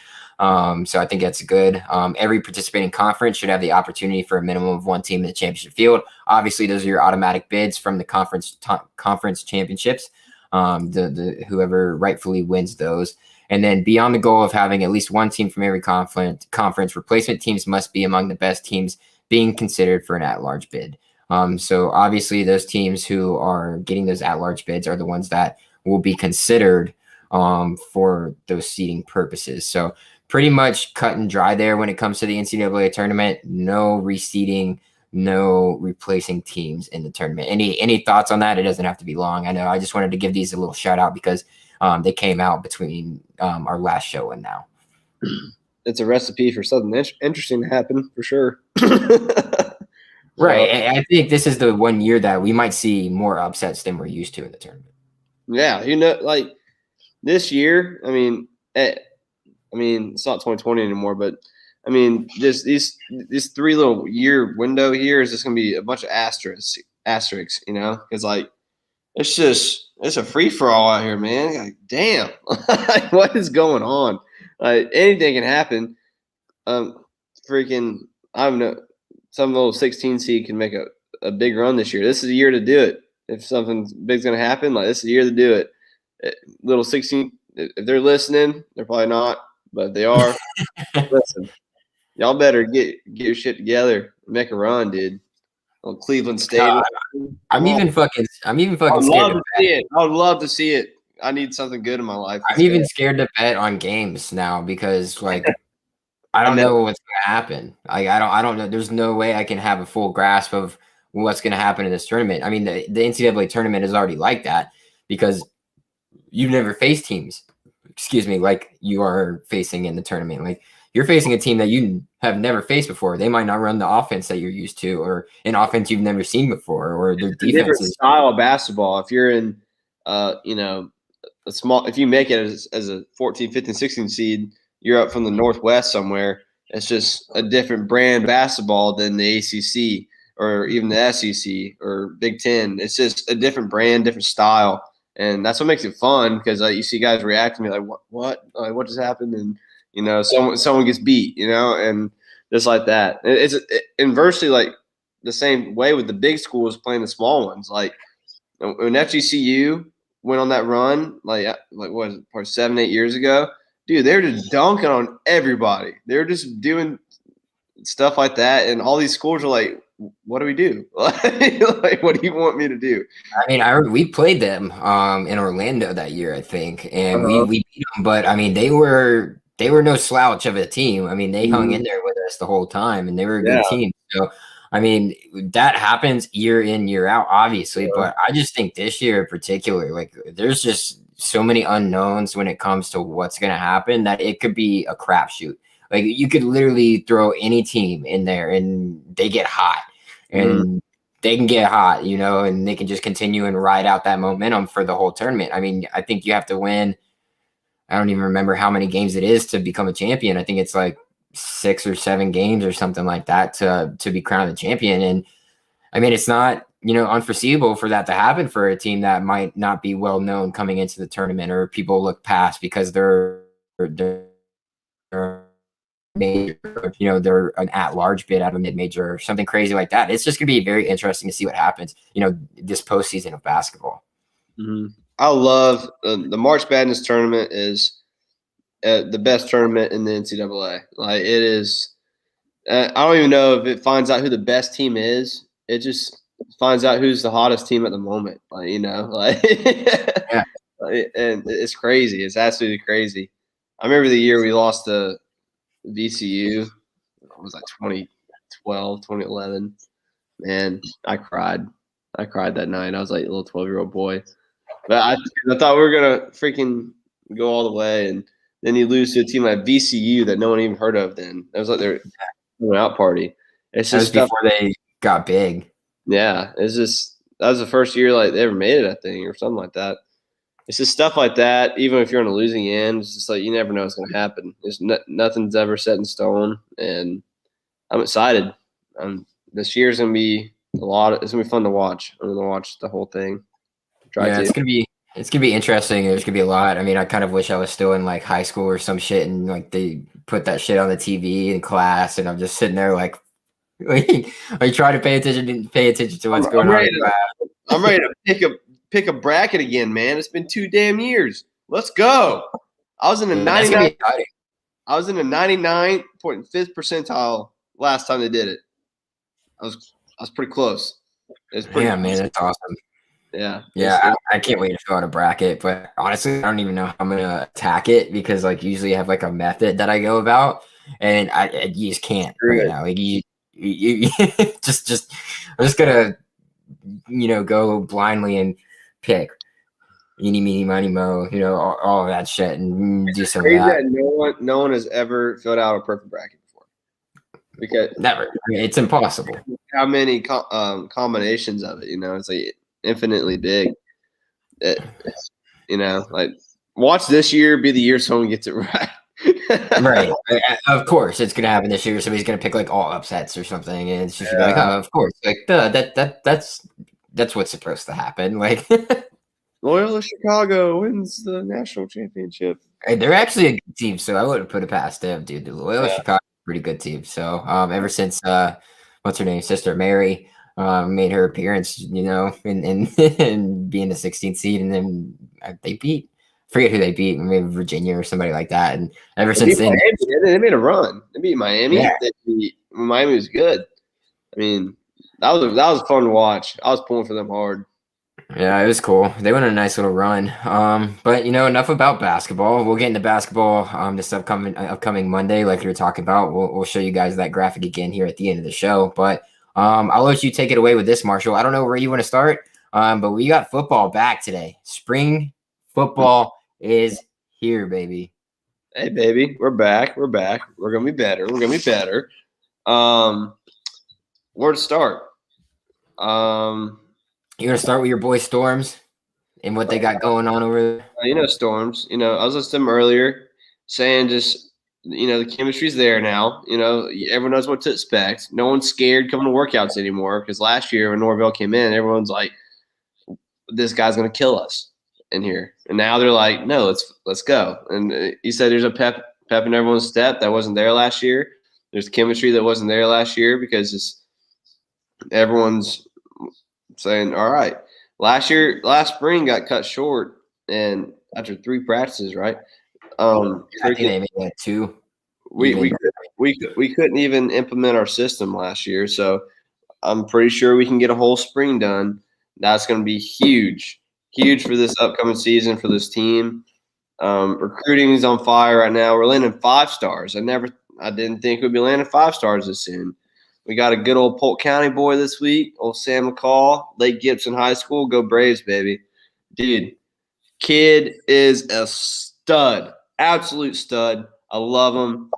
So I think that's good. Every participating conference should have the opportunity for a minimum of one team in the championship field. Obviously, those are your automatic bids from the conference championships. The whoever rightfully wins those. And then beyond the goal of having at least one team from every conference, replacement teams must be among the best teams being considered for an at-large bid. So obviously those teams who are getting those at-large bids are the ones that will be considered for those seeding purposes. So pretty much cut and dry there when it comes to the NCAA tournament. No reseeding, no replacing teams in the tournament. Any thoughts on that? It doesn't have to be long. I know I just wanted to give these a little shout out because they came out between our last show and now. It's a recipe for something interesting to happen for sure. Right. And I think this is the one year that we might see more upsets than we're used to in the tournament. Yeah. Like this year, I mean, it's not 2020 anymore, but I mean, just this 3 little year window here is just going to be a bunch of asterisks, because like, it's a free for all out here, man. Like, damn, what is going on? Like, anything can happen. Freaking, I don't know. Some little 16 seed can make a big run this year. This is a year to do it. If something big's going to happen, like, this is a year to do it. Little 16, if they're listening, they're probably not, but if they are, listen, y'all better get your shit together and make a run, dude. On Cleveland State. I'm even fucking I'd scared love to see it. I would love to see it. I need something good in my life. I'm even scared to bet on games now because, like, I don't know what's going to happen. I don't know. There's no way I can have a full grasp of what's going to happen in this tournament. I mean, the NCAA tournament is already like that because you've never faced teams, like you are facing in the tournament. Like, you're facing a team that you have never faced before. They might not run the offense that you're used to, or an offense you've never seen before, or their defense different is style of basketball. If you're in, if you make it as a 14, 15, 16 seed, you're up from the Northwest somewhere. It's just a different brand basketball than the ACC or even the SEC or Big Ten. It's just a different brand, different style. And that's what makes it fun because you see guys react to me like, what? Like, what just happened? And, someone gets beat, and just like that. It's inversely like the same way with the big schools playing the small ones. Like when FGCU went on that run, like what was it, probably 7-8 years ago, dude, they were just dunking on everybody. They were just doing stuff like that, and all these schools are like, "What do we do? Like, what do you want me to do?" I mean, we played them in Orlando that year, I think, and we beat them. But I mean, they were they were no slouch of a team. I mean, they hung in Mhm. there with us the whole time, and they were a Yeah. good team. So, I mean, that happens year in, year out, obviously. Yeah. But I just think this year in particular, like, there's just so many unknowns when it comes to what's going to happen that it could be a crapshoot. Like, you could literally throw any team in there, and they get hot, Mhm. and they can get hot, and they can just continue and ride out that momentum for the whole tournament. I mean, I think you have to win. I don't even remember how many games it is to become a champion. I think it's like 6 or 7 games or something like that to be crowned the champion. And I mean, it's not, unforeseeable for that to happen for a team that might not be well known coming into the tournament, or people look past because they're major, they're an at-large bid out of a mid-major or something crazy like that. It's just gonna be very interesting to see what happens, this postseason of basketball. Mhm. I love the March Madness tournament is the best tournament in the NCAA. Like it is. I don't even know if it finds out who the best team is. It just finds out who's the hottest team at the moment. Like like Yeah, and it's crazy. It's absolutely crazy. I remember the year we lost to VCU. It was like 2012, 2011. Man, I cried. I cried that night. I was like a little 12-year-old boy. But I thought we were gonna freaking go all the way, and then you lose to a team like VCU that no one even heard of. Then it was like their going out party. It's that just was stuff. before they got big. Yeah, it's just that was the first year like they ever made it, I think, or something like that. It's just stuff like that. Even if you're on a losing end, it's just like you never know what's going to happen. Nothing's ever set in stone, and I'm excited. This year's gonna be a lot. It's gonna be fun to watch. I'm gonna watch the whole thing. Try Yeah, to. it's gonna be interesting. There's gonna be a lot. I mean, I kind of wish I was still in like high school or some shit, and like they put that shit on the TV in class, and I'm just sitting there like, like try to pay attention to what's I'm going on ready in to. class. I'm ready to pick a bracket again, man. It's been 2 damn years. Let's go. I was in the Yeah, that's gonna 99. be exciting. I was in the 99.5th percentile last time they did it. I was pretty close. It's pretty Yeah, man, close. that's awesome. Yeah. Yeah, I can't wait to fill out a bracket, but honestly, I don't even know how I'm gonna attack it because like usually I have like a method that I go about, and you just can't Screw right it. now. Like you just I'm just gonna go blindly and pick eeny meeny miny mo, all of that shit and do some of Crazy that. that no one has ever filled out a perfect bracket before. Because Never. I mean, it's impossible. how many combinations of it? It's like infinitely big. Like watch this year be the year someone gets it right. Right. Of course, it's gonna happen this year. Somebody's gonna pick like all upsets or something, and it's just gonna be like, Yeah. oh, of course, like duh, that's what's supposed to happen. Like, Loyola Chicago wins the national championship. they're actually a good team, so I wouldn't put it past them, dude. The Loyola Yeah. Chicago, pretty good team. So, ever since what's her name, Sister Mary, made her appearance, and being the 16th seed, and then they beat. Forget who they beat, maybe Virginia or somebody like that. And ever They since beat then, Miami. They made a run. They beat yeah, Miami. Miami was good. I mean, that was fun to watch. I was pulling for them hard. yeah, it was cool. They went on a nice little run. But enough about basketball. We'll get into basketball this upcoming Monday, like we were talking about. We'll show you guys that graphic again here at the end of the show. But I'll let you take it away with this, Marshall. I don't know where you want to start, but we got football back today. Spring football is here, baby. Hey, baby, we're back. We're back. We're gonna be better. We're gonna be better. Um, where to start? You gonna start with your boy Storms and what they got going on over there? Storms. I was listening to them earlier, saying just the chemistry's there now. Everyone knows what to expect. No one's scared coming to workouts anymore because last year when Norvell came in, everyone's like, "This guy's gonna kill us in here," and now they're like, "No, let's go." And he said there's a pep in everyone's step that wasn't there last year. There's chemistry that wasn't there last year because everyone's saying, "All right." Last spring got cut short, and after 3 practices, right? I think they made like two. We we Even we couldn't even implement our system last year, so I'm pretty sure we can get a whole spring done. That's going to be huge, huge for this upcoming season for this team. Recruiting is on fire right now. We're landing 5 stars. I didn't think we'd be landing 5 stars this soon. We got a good old Polk County boy this week, old Sam McCall, Lake Gibson High School. Go Braves, baby. Dude, kid is a stud, absolute stud. I love him.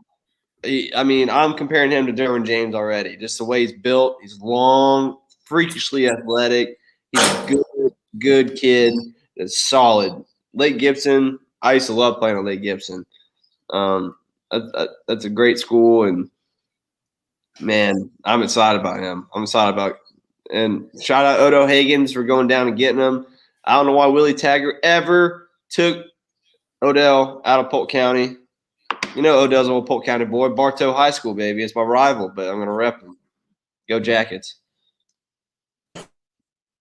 I'm comparing him to Derwin James already. Just the way he's built. He's long, freakishly athletic. He's a good kid. It's solid. Lake Gibson, I used to love playing at Lake Gibson. That's a great school, and man, I'm excited about him. And shout out Odo Higgins for going down and getting him. I don't know why Willie Taggart ever took Odell out of Polk County. You know Odell's an old Polk County boy. Bartow High School, baby. It's my rival, but I'm going to rep him. Go Jackets.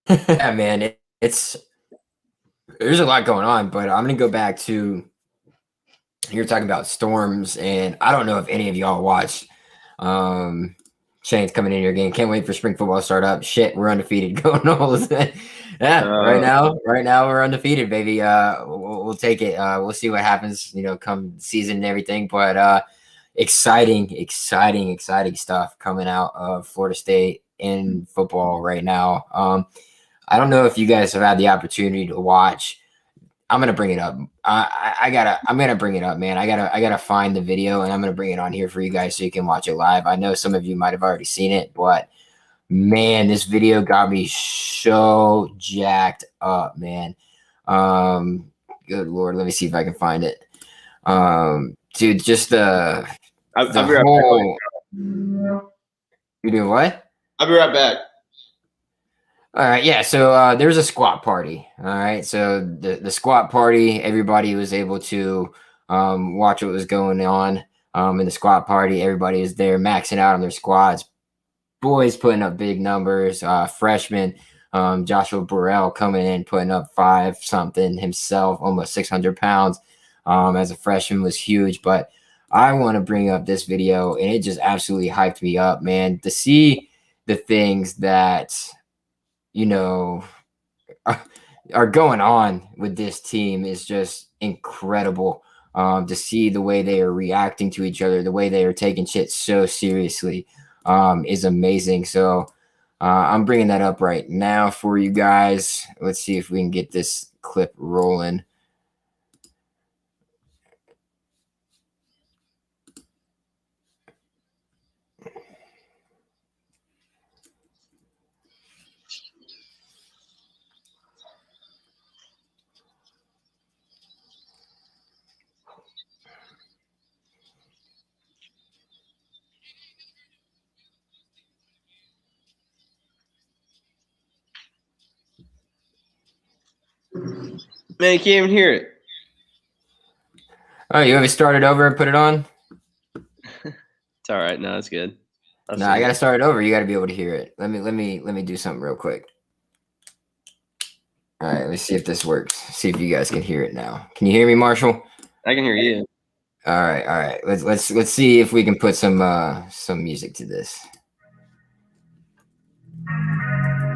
Yeah, man. There's a lot going on, but I'm going to go back to you're talking about storms, and I don't know if any of y'all watched Shane's coming in your game. Can't wait for spring football to start up. Shit, we're undefeated. Going Noles. Yeah, right now we're undefeated, baby. We'll take it. We'll see what happens, come season and everything. But exciting stuff coming out of Florida State in football right now. I don't know if you guys have had the opportunity to watch. I'm gonna bring it up. I'm gonna bring it up, man. I gotta find the video, and I'm gonna bring it on here for you guys so you can watch it live. I know some of you might have already seen it, but man, this video got me so jacked up, man. Good Lord, let me see if I can find it. Dude, just the whole. You doing what? I'll be right back. All right, yeah. So there's a squat party. All right, so the squat party, everybody was able to watch what was going on in the squat party. Everybody is there maxing out on their squats. Boys putting up big numbers. Freshman Joshua Burrell coming in putting up 5-something himself, almost 600 pounds. As a freshman was huge. But I want to bring up this video, and it just absolutely hyped me up, man. To see the things that are going on with this team is just incredible. To see the way they are reacting to each other, the way they are taking shit so seriously, is amazing. So I'm bringing that up right now for you guys. Let's see if we can get this clip rolling. Man, you can't even hear it. Oh, you have it started over and put it on? It's all right. No, it's good. No, I gotta start it over. You gotta be able to hear it. Let me do something real quick. All right, let's see if this works. See if you guys can hear it now. Can you hear me, Marshall? I can hear you. All right. Let's see if we can put some music to this.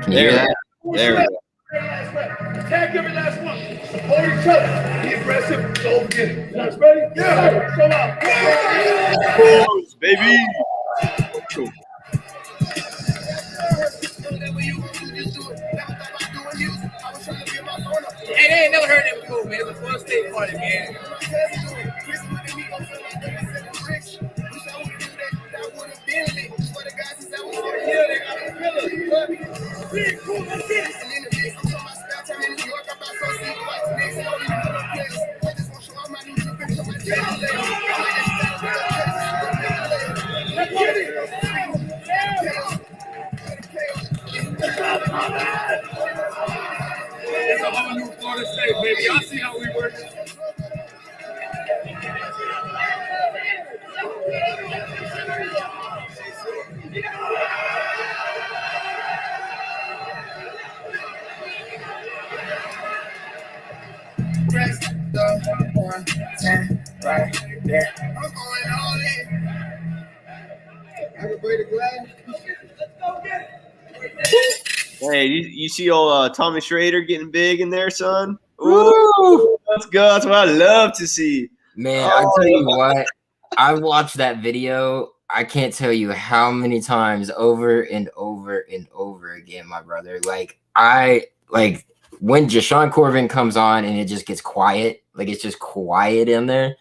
Can you hear that? There we go. Attack every last one. Support each other. Be aggressive. Go get it. You guys ready? Yeah. Show out. Boys, baby. Hey, they ain't never heard that before, man. It was Florida State party, man. It's a whole new Florida State, baby. Y'all see how we work. Press the 110 right there. I'm going all in. Everybody glad? Let's go get it. Hey, you see old Tommy Schrader getting big in there, son? Woo! Let's go. That's what I love to see. Man, I'll tell you what. I watched that video. I can't tell you how many times over and over and over again, my brother. Like when Jashawn Corbin comes on and it just gets quiet, like it's just quiet in there.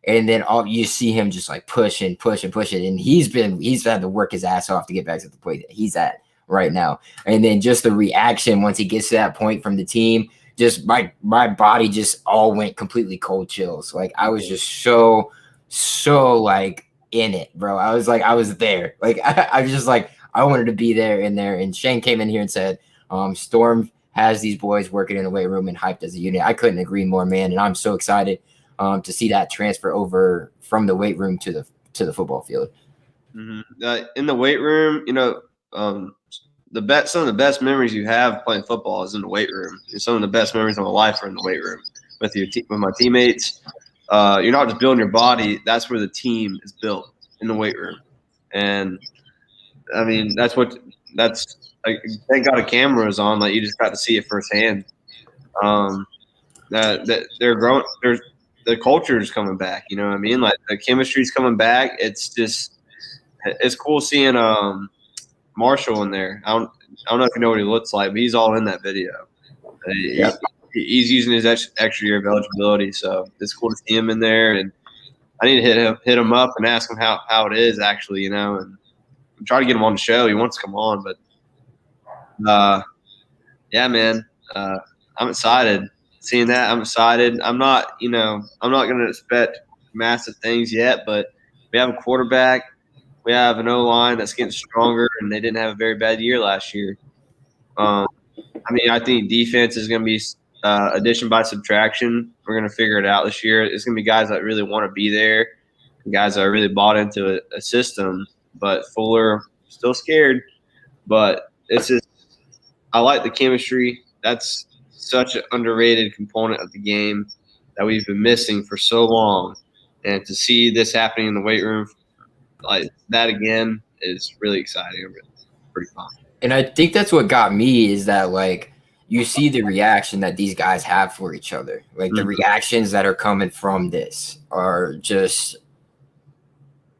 And then all you see him just like push and push and push it. And he's had to work his ass off to get back to the point that he's at right now. And then just the reaction once he gets to that point from the team, just my body just all went completely cold chills. Like I was just so like in it, bro. I was there. Like I was just like, I wanted to be there in there. And Shane came in here and said, Storm has these boys working in the weight room and hyped as a unit. I couldn't agree more, man. And I'm so excited to see that transfer over from the weight room to the football field. Mm-hmm. In the weight room, some of the best memories you have playing football is in the weight room. And some of the best memories of my life are in the weight room with my teammates. You're not just building your body. That's where the team is built, in the weight room. And I mean, that's thank God a camera is on. Like you just got to see it firsthand. That they're growing. The culture is coming back. You know what I mean? Like the chemistry is coming back. It's cool seeing Marshall in there. I don't know if you know what he looks like, but he's all in that video. Yep. He's using his extra year of eligibility, so it's cool to see him in there. And I need to hit him up and ask him how it is actually, and try to get him on the show. He wants to come on, but yeah, man, I'm excited seeing that. I'm excited. I'm not going to expect massive things yet, but we have a quarterback. We have an O-line that's getting stronger, and they didn't have a very bad year last year. I think defense is going to be addition by subtraction. We're going to figure it out this year. It's going to be guys that really want to be there, guys that are really bought into a system. But Fuller still scared. But it's just I like the chemistry. That's such an underrated component of the game that we've been missing for so long. And to see this happening in the weight room like that again is really exciting. I'm pretty pumped. And I think that's what got me is that, like, you see the reaction that these guys have for each other. Like, the reactions that are coming from this are just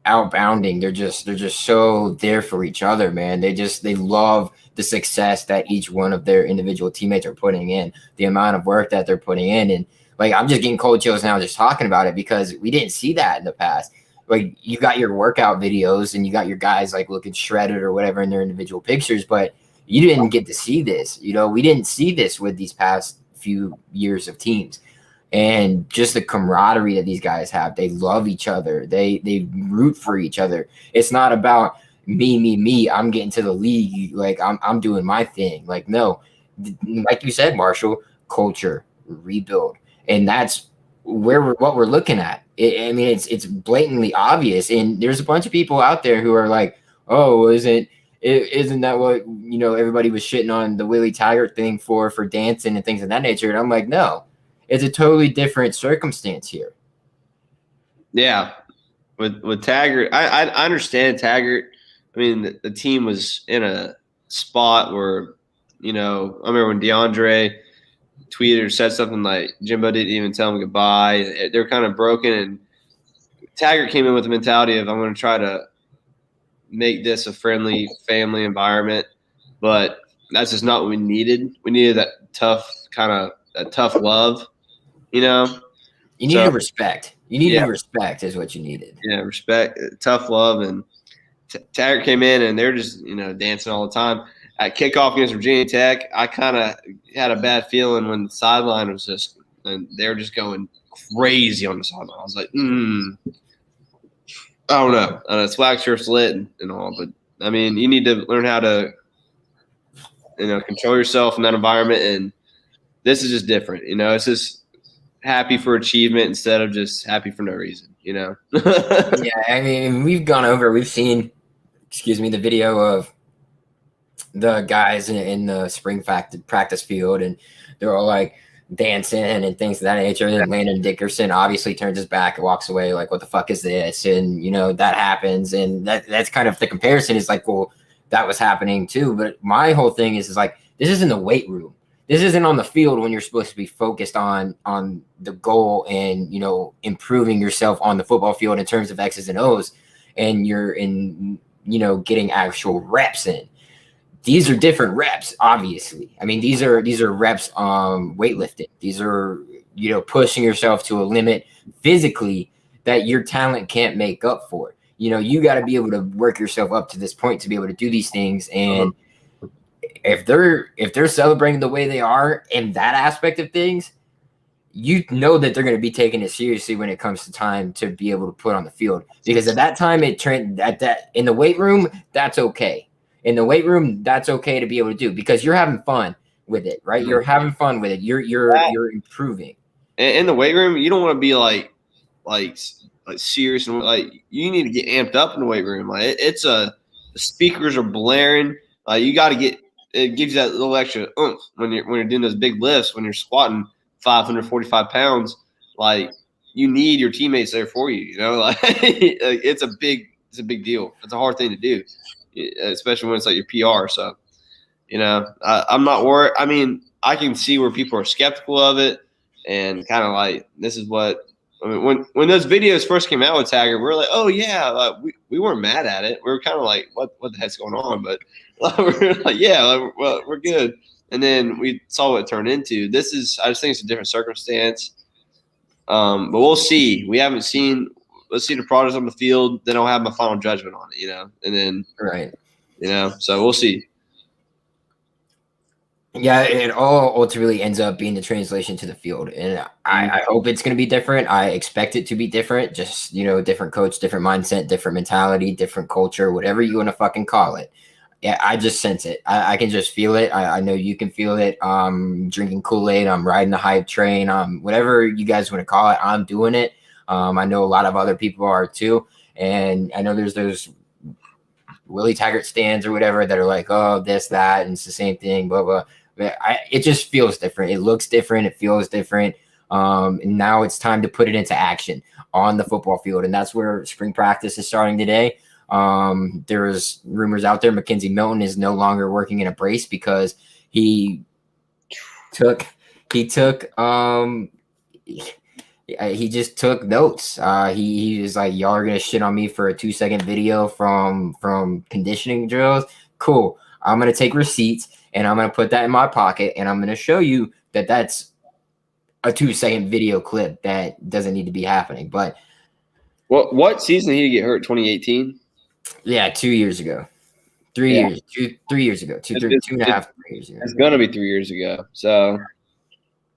outbounding. They're just so there for each other, man. They love the success that each one of their individual teammates are putting in, the amount of work that they're putting in. And, like, I'm just getting cold chills now just talking about it because we didn't see that in the past. Like, you got your workout videos and you got your guys like looking shredded or whatever in their individual pictures, but you didn't get to see this. We didn't see this with these past few years of teams. And just the camaraderie that these guys have. They love each other. They root for each other. It's not about me. I'm getting to the league. Like, I'm doing my thing. Like, no. Like you said, Marshall, culture, rebuild. And that's what we're looking at. It's blatantly obvious, and there's a bunch of people out there who are like, "Oh, isn't that what everybody was shitting on the Willie Taggart thing for dancing and things of that nature?" And I'm like, no, it's a totally different circumstance here. Yeah, with Taggart, I understand Taggart. I mean, the team was in a spot where I remember when DeAndre tweeted or said something like Jimbo didn't even tell him goodbye. They're kind of broken, and Taggart came in with the mentality of I'm going to try to make this a friendly family environment, but that's just not what we needed. We needed that tough love, You needed respect. You needed respect is what you needed. Yeah, respect, tough love, and Taggart came in and they're just dancing all the time. At kickoff against Virginia Tech, I kind of had a bad feeling when the sideline was and they were just going crazy on the sideline. I was like, I don't know. It's flag shirts lit and all, but I mean, you need to learn how to, control yourself in that environment. And this is just different. It's just happy for achievement instead of just happy for no reason. Yeah, I mean, we've seen, the video of the guys in the spring practice field, and they're all like dancing and things of that nature. And then Landon Dickerson obviously turns his back and walks away like, what the fuck is this? And that happens, and that's kind of the comparison is like, well, that was happening too. But my whole thing is like, this is in the weight room. this isn't on the field when you're supposed to be focused on the goal and, you know, improving yourself on the football field in terms of X's and O's, and you're in, you know, getting actual reps in. These are different reps, obviously. I mean, these are reps weightlifting. These are, you know, pushing yourself to a limit physically that your talent can't make up for. You know, you got to be able to work yourself up to this point to be able to do these things. And if they're celebrating the way they are in that aspect of things, you know that they're going to be taking it seriously when it comes to time to be able to put on the field. Because at that time, in the weight room, that's okay. In the weight room, that's okay to be able to do because you're having fun with it, right? You're having fun with it. You're improving. In the weight room, you don't want to be like serious and like you need to get amped up in the weight room. Like the speakers are blaring. You got to get. It gives you that little extra oomph when you're doing those big lifts, when you're squatting 545 pounds. Like you need your teammates there for you. You know, like it's a big deal. It's a hard thing to do, especially when it's like your PR. So, you know, I'm not worried. I mean, I can see where people are skeptical of it and kind of like this is what. I mean, when those videos first came out with Taggart, we were like, oh yeah, we weren't mad at it. We were kind of like, what the heck's going on? But we were like, yeah, well, we're good. And then we saw what it turned into. I just think it's a different circumstance. But we'll see. We haven't seen. Let's see the products on the field. Then I'll have my final judgment on it. You know, and then right. You know, so we'll see. Yeah, it all ultimately ends up being the translation to the field. And I hope it's going to be different. I expect it to be different. Just, you know, different coach, different mindset, different mentality, different culture, whatever you want to fucking call it. Yeah, I just sense it. I can just feel it. I know you can feel it. I'm drinking Kool-Aid. I'm riding the hype train. Whatever you guys want to call it, I'm doing it. I know a lot of other people are too. And I know there's those Willie Taggart stands or whatever that are like, oh, this, that, and it's the same thing, blah, blah. It just feels different. It looks different. It feels different. And now it's time to put it into action on the football field. And that's where spring practice is starting today. There's rumors out there Mackenzie Milton is no longer working in a brace because he just took notes. He was like, y'all are going to shit on me for a 2-second video from conditioning drills. Cool. I'm going to take receipts and I'm going to put that in my pocket and I'm going to show you that that's a 2-second video clip that doesn't need to be happening. But what season did he get hurt? 2018? Yeah, 2 years ago. 3 years. 3 years ago. 2.5 years ago. It's going to be 3 years ago. So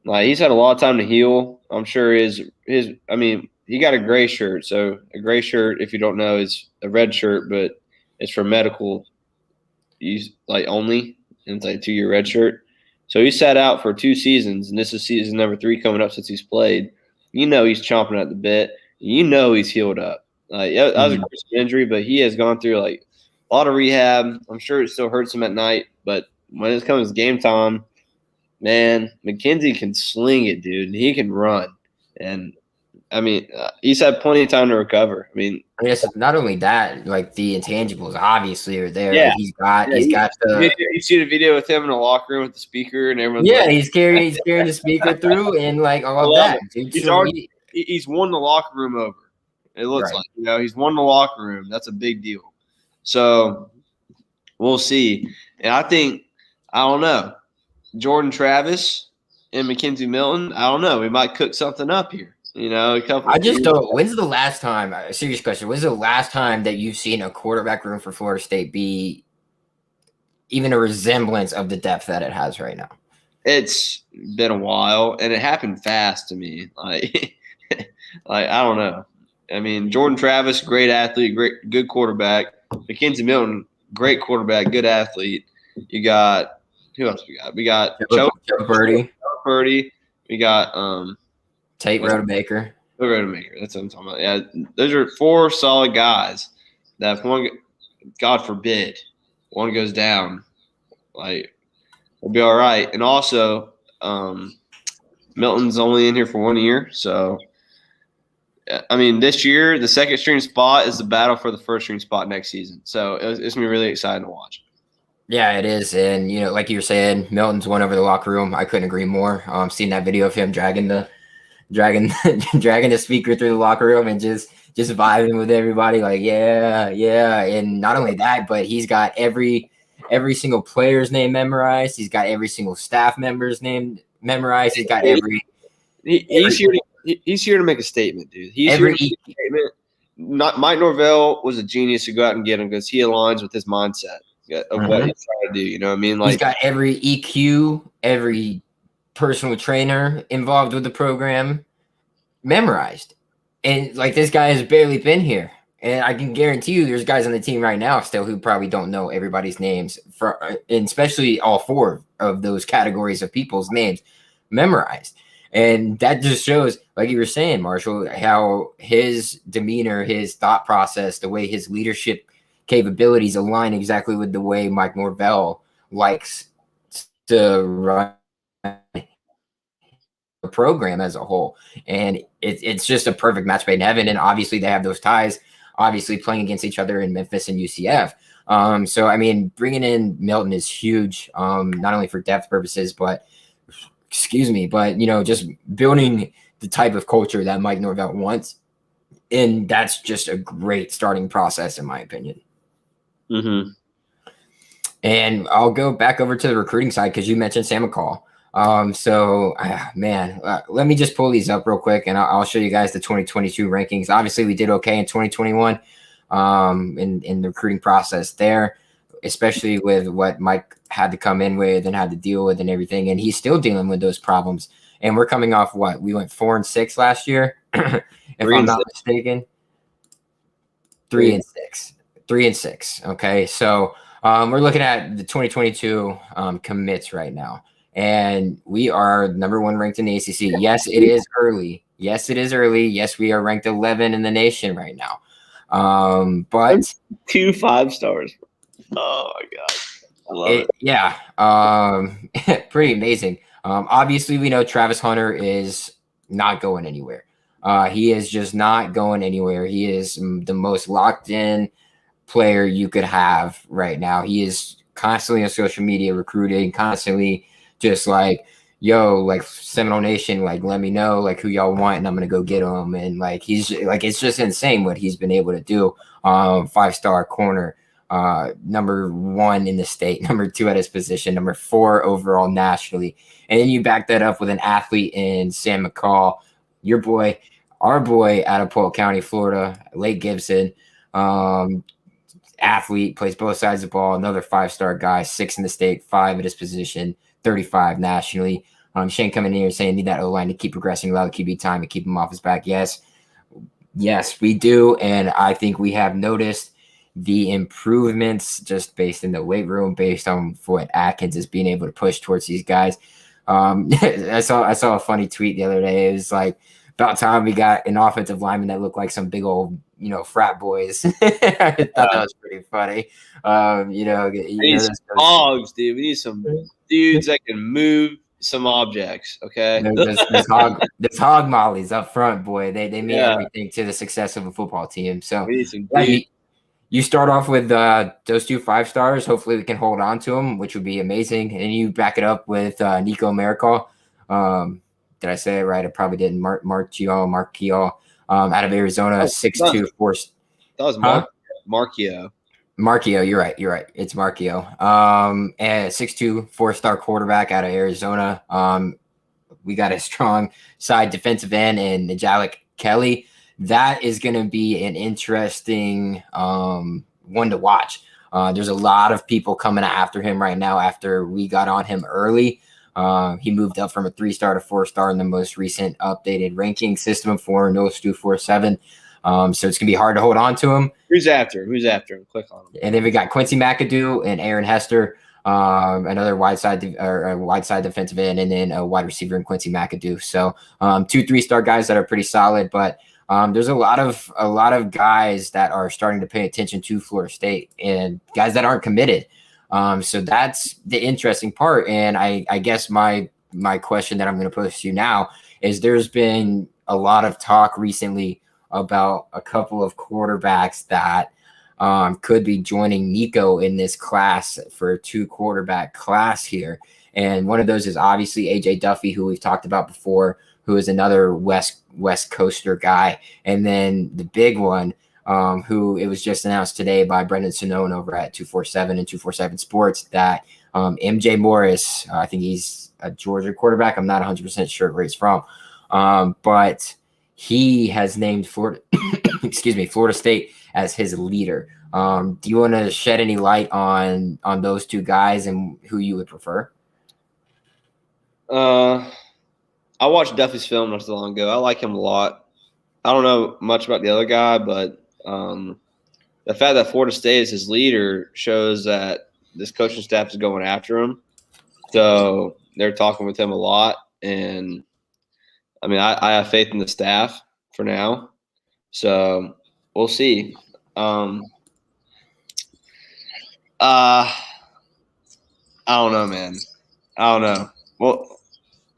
he's had a lot of time to heal. I'm sure I mean, he got a gray shirt. So a gray shirt, if you don't know, is a red shirt, but it's for medical use, like only. And it's like a 2-year red shirt. So he sat out for 2 seasons, and this is season number 3 coming up since he's played. You know he's chomping at the bit. You know he's healed up. That was a gruesome injury, but he has gone through like a lot of rehab. I'm sure it still hurts him at night, but when it comes game time, man, McKenzie can sling it, dude. He can run, and I mean, he's had plenty of time to recover. I mean, yes, not only that, like the intangibles obviously are there. Yeah, like he's got the. You see the video with him in the locker room with the speaker and everyone's Yeah, like, he's carrying the speaker through and like all of that. Dude. He's won the locker room over. It looks like, you know, he's won the locker room. That's a big deal. So we'll see. And I don't know, Jordan Travis and Mackenzie Milton, I don't know. We might cook something up here. You know, I just don't. When's the last time? Serious question. When's the last time that you've seen a quarterback room for Florida State be even a resemblance of the depth that it has right now? It's been a while, and it happened fast to me. Like I don't know. I mean, Jordan Travis, great athlete, good quarterback. Mackenzie Milton, great quarterback, good athlete. You got who else we got? We got Joe Purdy. We got Tate Rodemaker. That's what I'm talking about. Yeah, those are 4 solid guys. That if one, God forbid, one goes down, like we'll be all right. And also, Milton's only in here for 1 year, so I mean, this year the second string spot is the battle for the first string spot next season. So it's gonna be really exciting to watch. Yeah, it is. And, like you were saying, Milton's won over the locker room. I couldn't agree more. Seeing that video of him dragging dragging the speaker through the locker room and just vibing with everybody, like, yeah, yeah. And not only that, but he's got every single player's name memorized. He's got every single staff member's name memorized. He's got He's here. He's here to make a statement, dude. He's here to make a statement. Mike Norvell was a genius to go out and get him because he aligns with his mindset of what he's trying to do. You know what I mean? Like, he's got every EQ, every personal trainer involved with the program memorized. And like, this guy has barely been here. And I can guarantee you there's guys on the team right now still who probably don't know everybody's names, and especially all four of those categories of people's names memorized. And that just shows, like you were saying, Marshall, how his demeanor, his thought process, the way his leadership capabilities align exactly with the way Mike Norvell likes to run the program as a whole. And it's just a perfect match made in heaven. And obviously they have those ties, obviously playing against each other in Memphis and UCF. So, I mean, bringing in Milton is huge, not only for depth purposes, but just building the type of culture that Mike Norvell wants. And that's just a great starting process, in my opinion. mm-hmm. And I'll go back over to the recruiting side because you mentioned Sam McCall. Let me just pull these up real quick and I'll show you guys the 2022 rankings. Obviously, we did okay in 2021 in the recruiting process there, especially with what Mike had to come in with and had to deal with and everything. And he's still dealing with those problems. And we're coming off what? We went 4-6 last year, if I'm not mistaken. 3-6. Okay. So we're looking at the 2022 commits right now. And we are number 1 ranked in the ACC. Yes, it is early. Yes, we are ranked 11 in the nation right now. But 2 5-stars. Oh my God. I love it. Yeah. Pretty amazing. Obviously we know Travis Hunter is not going anywhere. He is just not going anywhere. He is the most locked in player you could have right now. He is constantly on social media recruiting, constantly just like, yo, like Seminole Nation, like let me know like who y'all want and I'm gonna go get him. And like he's like, it's just insane what he's been able to do. 5-star corner, number 1 in the state, number 2 at his position, number 4 overall nationally. And then you back that up with an athlete in Sam McCall, our boy out of Polk County, Florida, Lake Gibson. Athlete, plays both sides of the ball, another 5-star guy, 6 in the state, 5 at his position, 35 nationally. Shane coming in here saying need that O-line to keep progressing, allow the QB time and keep him off his back. Yes, we do. And I think we have noticed the improvements just based in the weight room, based on what Atkins is being able to push towards these guys. I saw a funny tweet the other day. It was like, about time we got an offensive lineman that looked like some big old, frat boys. I thought that was pretty funny. We need some hogs, dude. We need some dudes that can move some objects. Okay. There's hog mollies up front, boy. They mean everything to the success of a football team. So we need some you start off with those 2 5-stars. Hopefully we can hold on to them, which would be amazing. And you back it up with Nico Maricol. Did I say it right? I probably didn't. Marquial, out of Arizona, 6'2", 4. That was Marquio. Marquio, you're right. It's Marquio. And 6'2", 4-star quarterback out of Arizona. We got a strong side defensive end in Najalik Kelly. That is going to be an interesting one to watch. There's a lot of people coming after him right now after we got on him early. He moved up from a 3-star to 4-star in the most recent updated ranking system for Stu 47. So it's gonna be hard to hold on to him. Who's after him? Click on him. And then we got Quincy McAdoo and Aaron Hester, another wide side defensive end, and then a wide receiver in Quincy McAdoo. So 2 3-star guys that are pretty solid, but there's a lot of guys that are starting to pay attention to Florida State and guys that aren't committed. So that's the interesting part. And I guess my question that I'm going to pose to you now is there's been a lot of talk recently about a couple of quarterbacks that could be joining Nico in this class for a 2-quarterback class here. And one of those is obviously AJ Duffy, who we've talked about before, who is another West Coaster guy. And then the big one, who it was just announced today by Brendan Sonnone over at 247 and 247 Sports, that MJ Morris, I think he's a Georgia quarterback. I'm not 100% sure where he's from, but he has named Florida, Florida State as his leader. Do you want to shed any light on those two guys and who you would prefer? I watched Duffy's film not so long ago. I like him a lot. I don't know much about the other guy, but the fact that Florida State is his leader shows that this coaching staff is going after him. So they're talking with him a lot. And, I mean, I have faith in the staff for now. So we'll see. I don't know, man. I don't know. Well,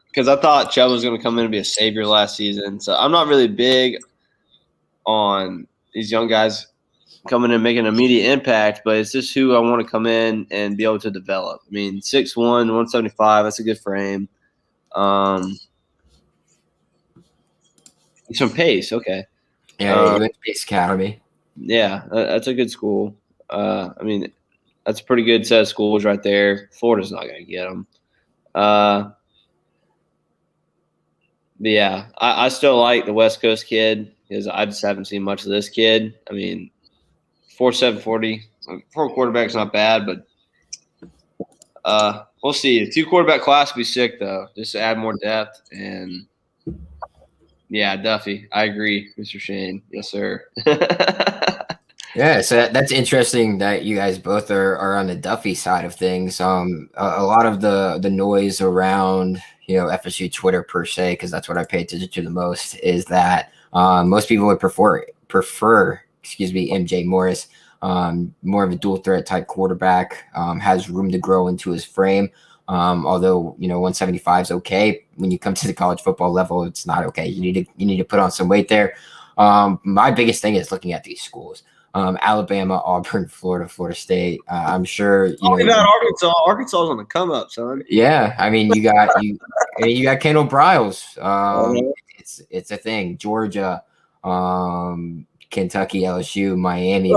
because I thought Chubb was going to come in and be a savior last season. So I'm not really big on these young guys coming in and making an immediate impact, but it's just who I want to come in and be able to develop. I mean, 6'1", 175, that's a good frame. He's from Pace, okay. Yeah, he went to Pace Academy. Yeah, that's a good school. I mean, that's a pretty good set of schools right there. Florida's not going to get them. But yeah, I still like the West Coast kid because I just haven't seen much of this kid. I mean, 4.7 40 for a quarterback's not bad, but we'll see. A 2-quarterback class would be sick, though, just to add more depth. And, yeah, Duffy, I agree, Mr. Shane. Yes, sir. Yeah, so that's interesting that you guys both are on the Duffy side of things. A lot of the noise around, FSU Twitter per se, because that's what I pay attention to the most, is that most people would prefer MJ Morris, more of a dual threat type quarterback, has room to grow into his frame. Although 175 is okay, when you come to the college football level, it's not okay. You need to put on some weight there. My biggest thing is looking at these schools. Alabama, Auburn, Florida State. I'm sure about Arkansas. Arkansas is on the come up, son. Yeah, I mean you got Kendall Briles. It's a thing. Georgia, Kentucky, LSU, Miami.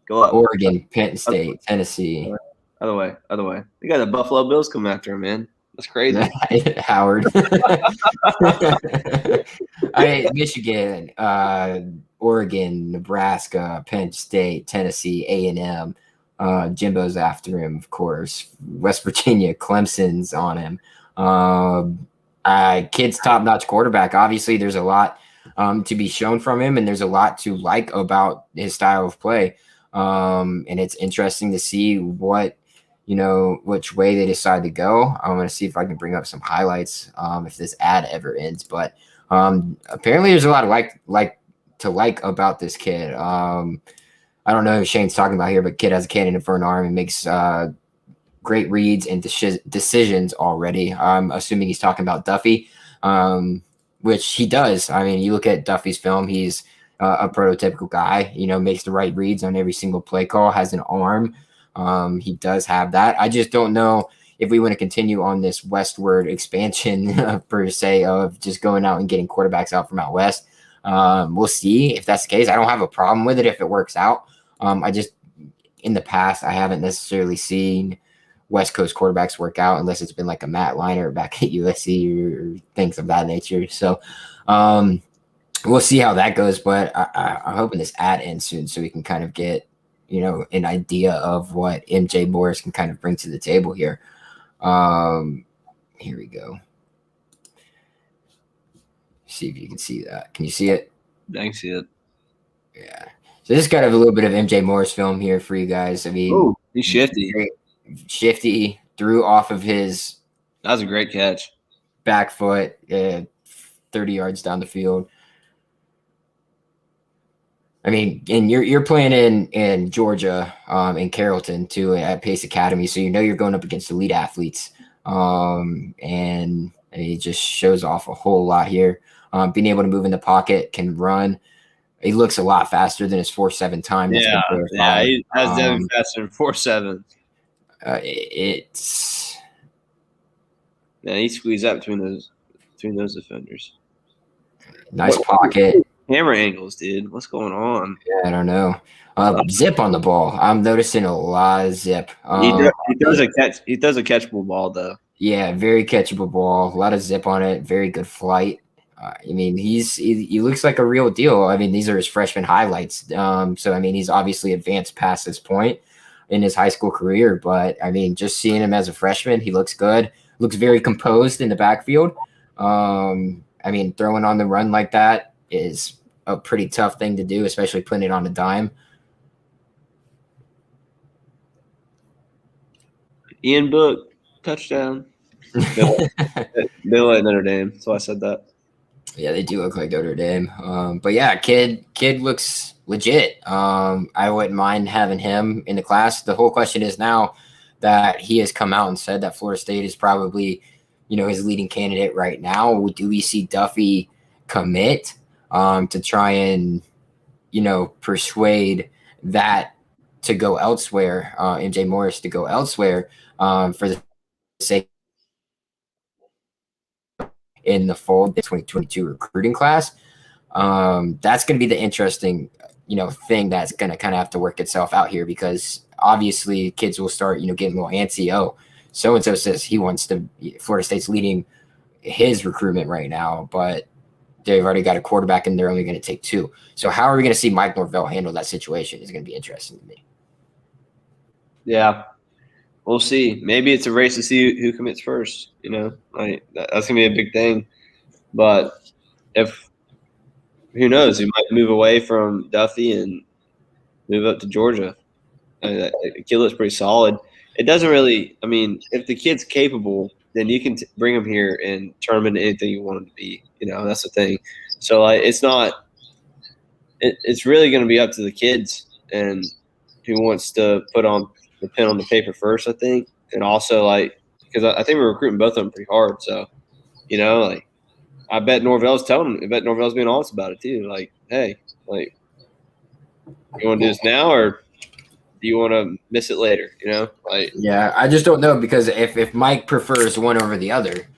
Go up. Oregon, Penn State, Tennessee. Other way. You got the Buffalo Bills coming after him, man. That's crazy. Howard. Michigan, Oregon, Nebraska, Penn State, Tennessee, A&M. Jimbo's after him, of course. West Virginia, Clemson's on him. Kid's top-notch quarterback. Obviously, there's a lot to be shown from him, and there's a lot to like about his style of play. And it's interesting to see which way they decide to go. I'm going to see if I can bring up some highlights if this ad ever ends. But apparently there's a lot of like about this kid. I don't know who Shane's talking about here, but kid has a cannon for an arm and makes great reads and decisions already. I'm assuming he's talking about Duffy, which he does. I mean, you look at Duffy's film, he's a prototypical guy, makes the right reads on every single play call, has an arm. He does have that. I just don't know if we want to continue on this westward expansion per se of just going out and getting quarterbacks out from out west. We'll see if that's the case. I don't have a problem with it if it works out. I just, in the past, I haven't necessarily seen West Coast quarterbacks work out unless it's been like a Matt Leinart back at USC or things of that nature. So we'll see how that goes. But I'm hoping this ad ends soon so we can kind of get an idea of what MJ Morris can kind of bring to the table here. Here we go. See if you can see that. Can you see it? I can see it. Yeah. So this is kind of a little bit of MJ Morris film here for you guys. I mean, he's shifty. Shifty, threw off of his. That was a great catch. Back foot, 30 yards down the field. I mean, and you're playing in Georgia, in Carrollton too at Pace Academy, so you're going up against elite athletes, and it just shows off a whole lot here. Being able to move in the pocket, can run, He looks a lot faster than his 4.7 time. That's been verified. He has Devin faster than 4.7. It's he squeezed out between those defenders. Nice pocket. Camera angles, dude. What's going on? Yeah, I don't know. Zip on the ball. I'm noticing a lot of zip. He does a catchable ball though. Yeah, very catchable ball. A lot of zip on it. Very good flight. I mean, he looks like a real deal. I mean, these are his freshman highlights. So I mean, he's obviously advanced past this point in his high school career. But I mean, just seeing him as a freshman, he looks good. Looks very composed in the backfield. I mean, throwing on the run like that is a pretty tough thing to do, especially putting it on a dime. Ian Book, touchdown. Bill at Notre Dame. So I said that. Yeah, they do look like Notre Dame. But yeah, kid looks legit. I wouldn't mind having him in the class. The whole question is now that he has come out and said that Florida State is probably, his leading candidate right now. Do we see Duffy commit to try and, persuade that to go elsewhere, MJ Morris to go elsewhere for the sake in the fall of the 2022 recruiting class? That's going to be the interesting, thing that's going to kind of have to work itself out here, because obviously kids will start, getting a little antsy. Oh, so-and-so says he wants to, Florida State's leading his recruitment right now, but they've already got a quarterback and they're only going to take 2. So how are we going to see Mike Norvell handle that situation is going to be interesting to me. Yeah. We'll see. Maybe it's a race to see who commits first. That's gonna be a big thing. But who knows? He might move away from Duffy and move up to Georgia. The kid looks pretty solid. It doesn't really. I mean, if the kid's capable, then you can bring him here and turn him into anything you want him to be. That's the thing. So it's not. It's really going to be up to the kids and who wants to put on the pen on the paper first, I think. And also, because I think we're recruiting both of them pretty hard. So, I bet Norvell's being honest about it too. Hey, you want to do this now or do you want to miss it later? Yeah, I just don't know, because if Mike prefers one over the other,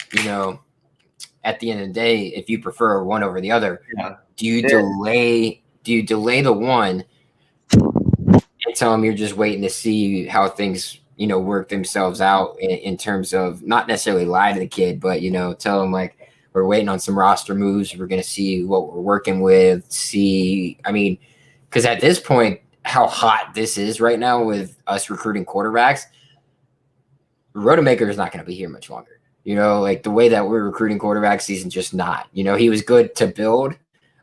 at the end of the day, if you prefer one over the other, do you delay the one and tell them you're just waiting to see how things, work themselves out in terms of not necessarily lie to the kid, but, tell them we're waiting on some roster moves. We're going to see what we're working with. Because at this point, how hot this is right now with us recruiting quarterbacks, Rodemaker is not going to be here much longer. The way that we're recruiting quarterbacks, he's just not. He was good to build,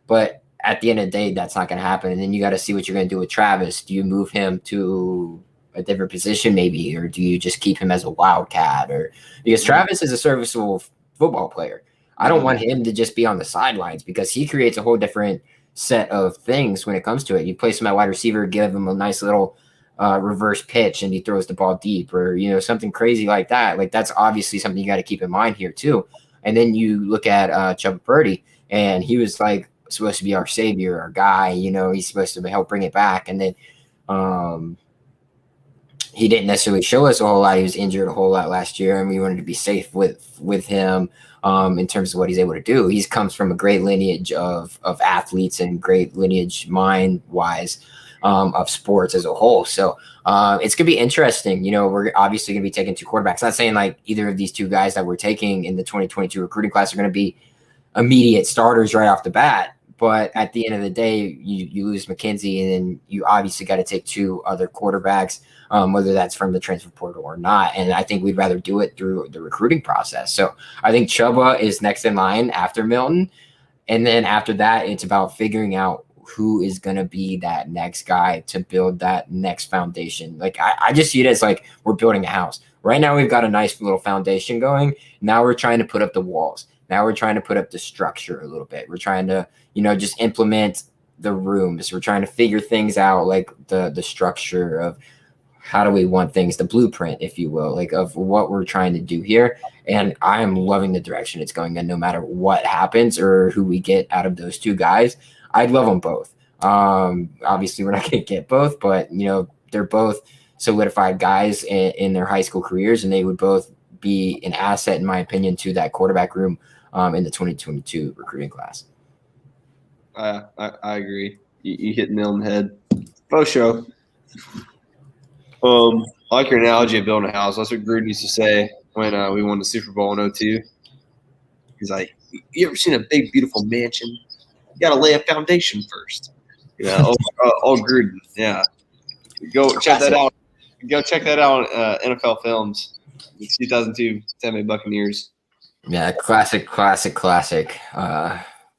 but at the end of the day, that's not going to happen. And then you got to see what you're going to do with Travis. Do you move him to a different position maybe, or do you just keep him as a wildcat? Or because Travis is a serviceable football player. I don't want him to just be on the sidelines, because he creates a whole different set of things when it comes to it. You place him at wide receiver, give him a nice little reverse pitch, and he throws the ball deep, or something crazy like that. That's obviously something you got to keep in mind here too. And then you look at Chuba Purdy, and he was supposed to be our savior, our guy. He's supposed to help bring it back, and then he didn't necessarily show us a whole lot. He was injured a whole lot last year, and we wanted to be safe with him in terms of what he's able to do. He comes from a great lineage of athletes and great lineage mind-wise of sports as a whole. So it's going to be interesting. We're obviously going to be taking 2 quarterbacks. Not saying either of these 2 guys that we're taking in the 2022 recruiting class are going to be immediate starters right off the bat. But at the end of the day, you lose McKenzie, and then you obviously got to take 2 other quarterbacks, whether that's from the transfer portal or not. And I think we'd rather do it through the recruiting process. So I think Chuba is next in line after Milton. And then after that, it's about figuring out who is going to be that next guy to build that next foundation. I just see it as we're building a house. Right now, we've got a nice little foundation going. Now we're trying to put up the walls. Now we're trying to put up the structure a little bit. We're trying to, just implement the rooms. We're trying to figure things out, the structure of how do we want things, the blueprint, if you will, of what we're trying to do here. And I am loving the direction it's going in, no matter what happens or who we get out of those 2 guys. I'd love them both. Obviously, we're not going to get both, but they're both solidified guys in their high school careers, and they would both be an asset, in my opinion, to that quarterback room in the 2022 recruiting class. I agree. You hit the nail on the head. For sure. I like your analogy of building a house. That's what Gruden used to say when we won the Super Bowl in 2002. He's like, "You ever seen a big, beautiful mansion? You got to lay a foundation first." Old Gruden. Yeah. Go check that out. Go check that out on NFL Films. 2002 Tampa Bay Buccaneers. Yeah, classic.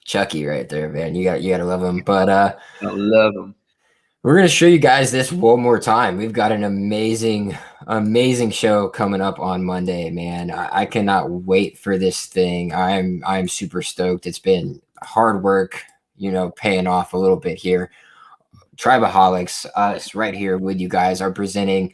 Chucky right there, man. You got to love him. But I love him. We're going to show you guys this one more time. We've got an amazing show coming up on Monday, man. I cannot wait for this thing. I'm super stoked. It's been hard work, paying off a little bit here. Tribeoholics, us right here with you guys, are presenting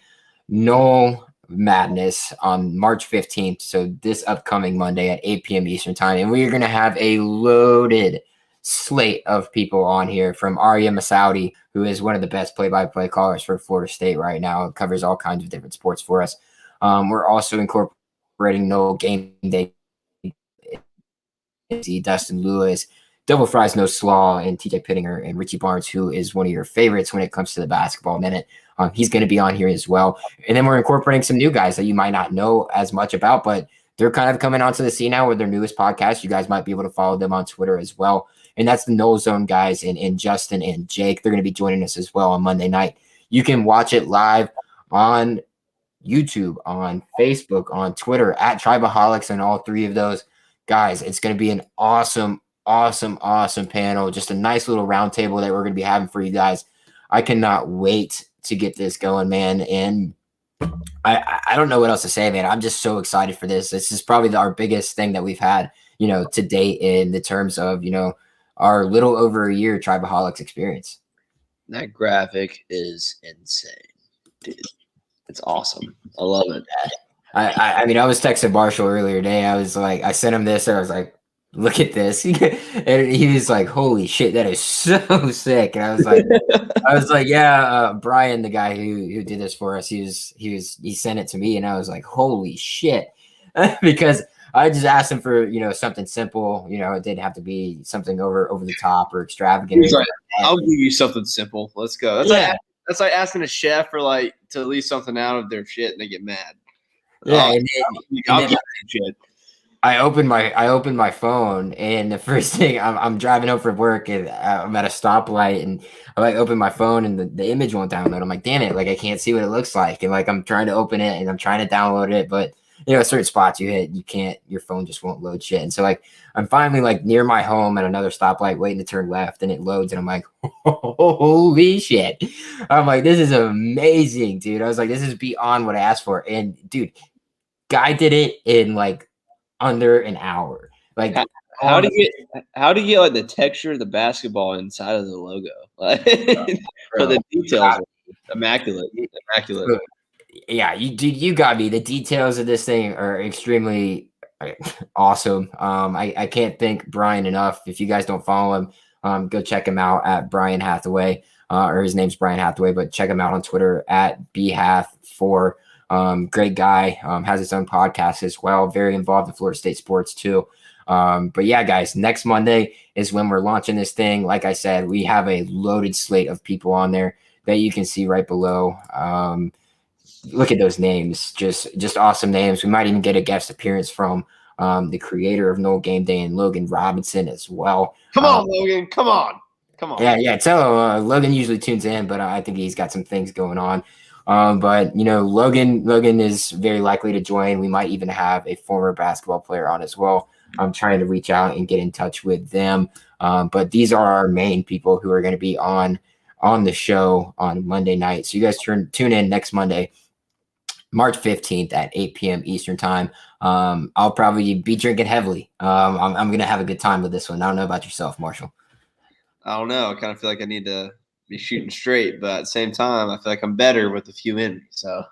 No Madness on March 15th. So this upcoming Monday at 8 p.m. Eastern time. And we're going to have a loaded slate of people on here, from Arya Masaudi, who is one of the best play-by-play callers for Florida State right now. It covers all kinds of different sports for us. We're also incorporating No Game Day, Dustin Lewis, Double Fries No Slaw, and TJ Pittinger, and Richie Barnes, who is one of your favorites when it comes to the basketball minute. He's going to be on here as well. And then we're incorporating some new guys that you might not know as much about, but they're kind of coming onto the scene now with their newest podcast. You guys might be able to follow them on Twitter as well. And that's the No Zone guys, and Justin and Jake. They're going to be joining us as well on Monday night. You can watch it live on YouTube, on Facebook, on Twitter, at Tribeoholics, and all three of those guys. It's going to be an awesome panel. Just a nice little round table that we're going to be having for you guys. I cannot wait to get this going, man. And I don't know what else to say, man. I'm just so excited for this. This is probably our biggest thing that we've had, to date in the terms of, our little over a year Tribeoholics experience. That graphic is insane, dude. It's awesome. I love it. I mean, I was texting Marshall earlier today. I was like, I sent him this, and I was like, look at this. And he was like, holy shit, that is so sick. And I was like, yeah, Brian, the guy who did this for us, he sent it to me, and I was like, holy shit. Because I just asked him for, something simple. It didn't have to be something over the top or extravagant. He's like, I'll give you something simple. Let's go. That's like asking a chef for to leave something out of their shit and they get mad. Yeah, I'll give you shit. I opened my phone, and the first thing, I'm driving home from work, and I'm at a stoplight, and I open my phone, and the image won't download. I'm like, damn it, I can't see what it looks like, and I'm trying to open it, and I'm trying to download it, but certain spots you hit, you can't, your phone just won't load shit. And so I'm finally near my home at another stoplight waiting to turn left, and it loads, and I'm like, holy shit. I'm like, this is amazing, dude. I was like, this is beyond what I asked for. And dude, guy did it in under an hour. How do you get the texture of the basketball inside of the logo? For the details, immaculate. Yeah, you got me. The details of this thing are extremely awesome. I can't thank Brian enough. If you guys don't follow him, go check him out at Brian Hathaway, or his name's Brian Hathaway, but check him out on Twitter at bhath4. Great guy, has his own podcast as well. Very involved in Florida State sports too. But yeah, guys, next Monday is when we're launching this thing. Like I said, we have a loaded slate of people on there that you can see right below. Look at those names, just awesome names. We might even get a guest appearance from the creator of No Game Day, and Logan Robinson as well. Come on, Logan. Come on. Yeah. Tell Logan usually tunes in, but I think he's got some things going on. But Logan is very likely to join. We might even have a former basketball player on as well. I'm trying to reach out and get in touch with them. But these are our main people who are going to be on the show on Monday night. So you guys tune in next Monday, March 15th at 8 p.m. Eastern time. I'll probably be drinking heavily. I'm going to have a good time with this one. I don't know about yourself, Marshall. I don't know. I kind of feel like I need to be shooting straight, but at the same time, I feel like I'm better with a few in me. So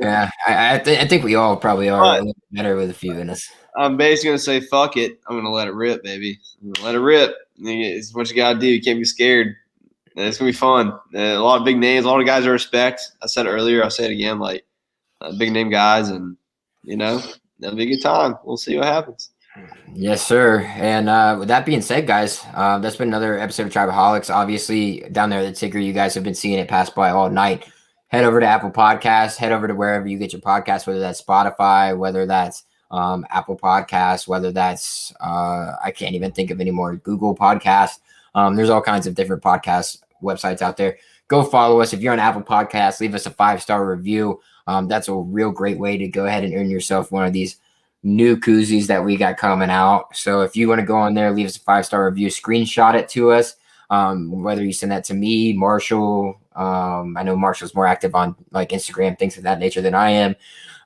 Yeah. I think we all probably are a little better with a few in us. I'm basically gonna say fuck it. I'm gonna let it rip, baby. I'm gonna let it rip. It's what you gotta do. You can't be scared. It's gonna be fun. A lot of big names, a lot of guys I respect. I said it earlier. I'll say it again. Like big name guys, and it'll be a good time. We'll see what happens. Yes, sir. And with that being said, guys, that's been another episode of Tribeoholics. Obviously, down there, the ticker, you guys have been seeing it pass by all night. Head over to Apple Podcasts. Head over to wherever you get your podcasts, whether that's Spotify, whether that's Apple Podcasts, whether that's I can't even think of anymore. Google Podcasts. There's all kinds of different podcast websites out there. Go follow us. If you're on Apple Podcasts, leave us a 5-star review. That's a real great way to go ahead and earn yourself one of these new koozies that we got coming out. So if you want to go on there, leave us a 5-star review, screenshot it to us. Whether you send that to me, Marshall. I know Marshall's more active on like Instagram, things of that nature than I am.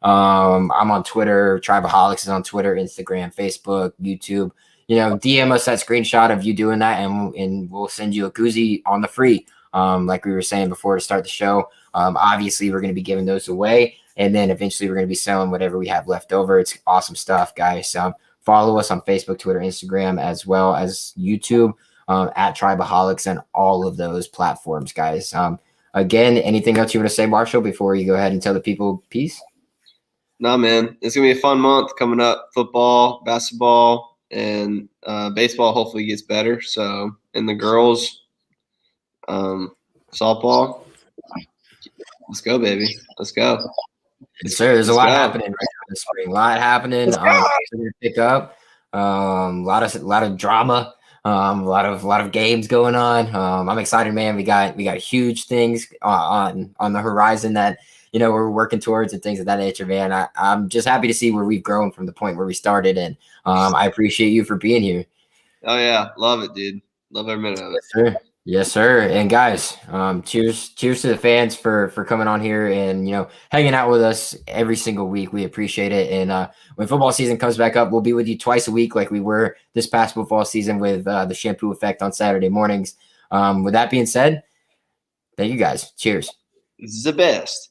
I'm on Twitter. Tribeoholics is on Twitter, Instagram, Facebook, YouTube. DM us that screenshot of you doing that, and we'll send you a koozie on the free. Like we were saying before to start the show. Obviously, we're going to be giving those away. And then eventually we're going to be selling whatever we have left over. It's awesome stuff, guys. Follow us on Facebook, Twitter, Instagram, as well as YouTube at Tribeoholics and all of those platforms, guys. Again, anything else you want to say, Marshall, before you go ahead and tell the people peace? No, man. It's going to be a fun month coming up. Football, basketball, and baseball hopefully gets better. So, and the girls, softball. Let's go, baby. Let's go. Yes, sir. There's a lot happening right now this spring. A lot happening. To pick up. A lot of drama. A lot of games going on. I'm excited, man. We got huge things on the horizon that we're working towards and things of that nature, man. I'm just happy to see where we've grown from the point where we started, and I appreciate you for being here. Oh yeah, love it, dude. Love every minute of it. Yes, sir. Yes, sir. And guys, cheers to the fans for coming on here and hanging out with us every single week. We appreciate it. And when football season comes back up, we'll be with you twice a week, like we were this past football season with the Shampoo Effect on Saturday mornings. With that being said, thank you guys. Cheers. This is the best.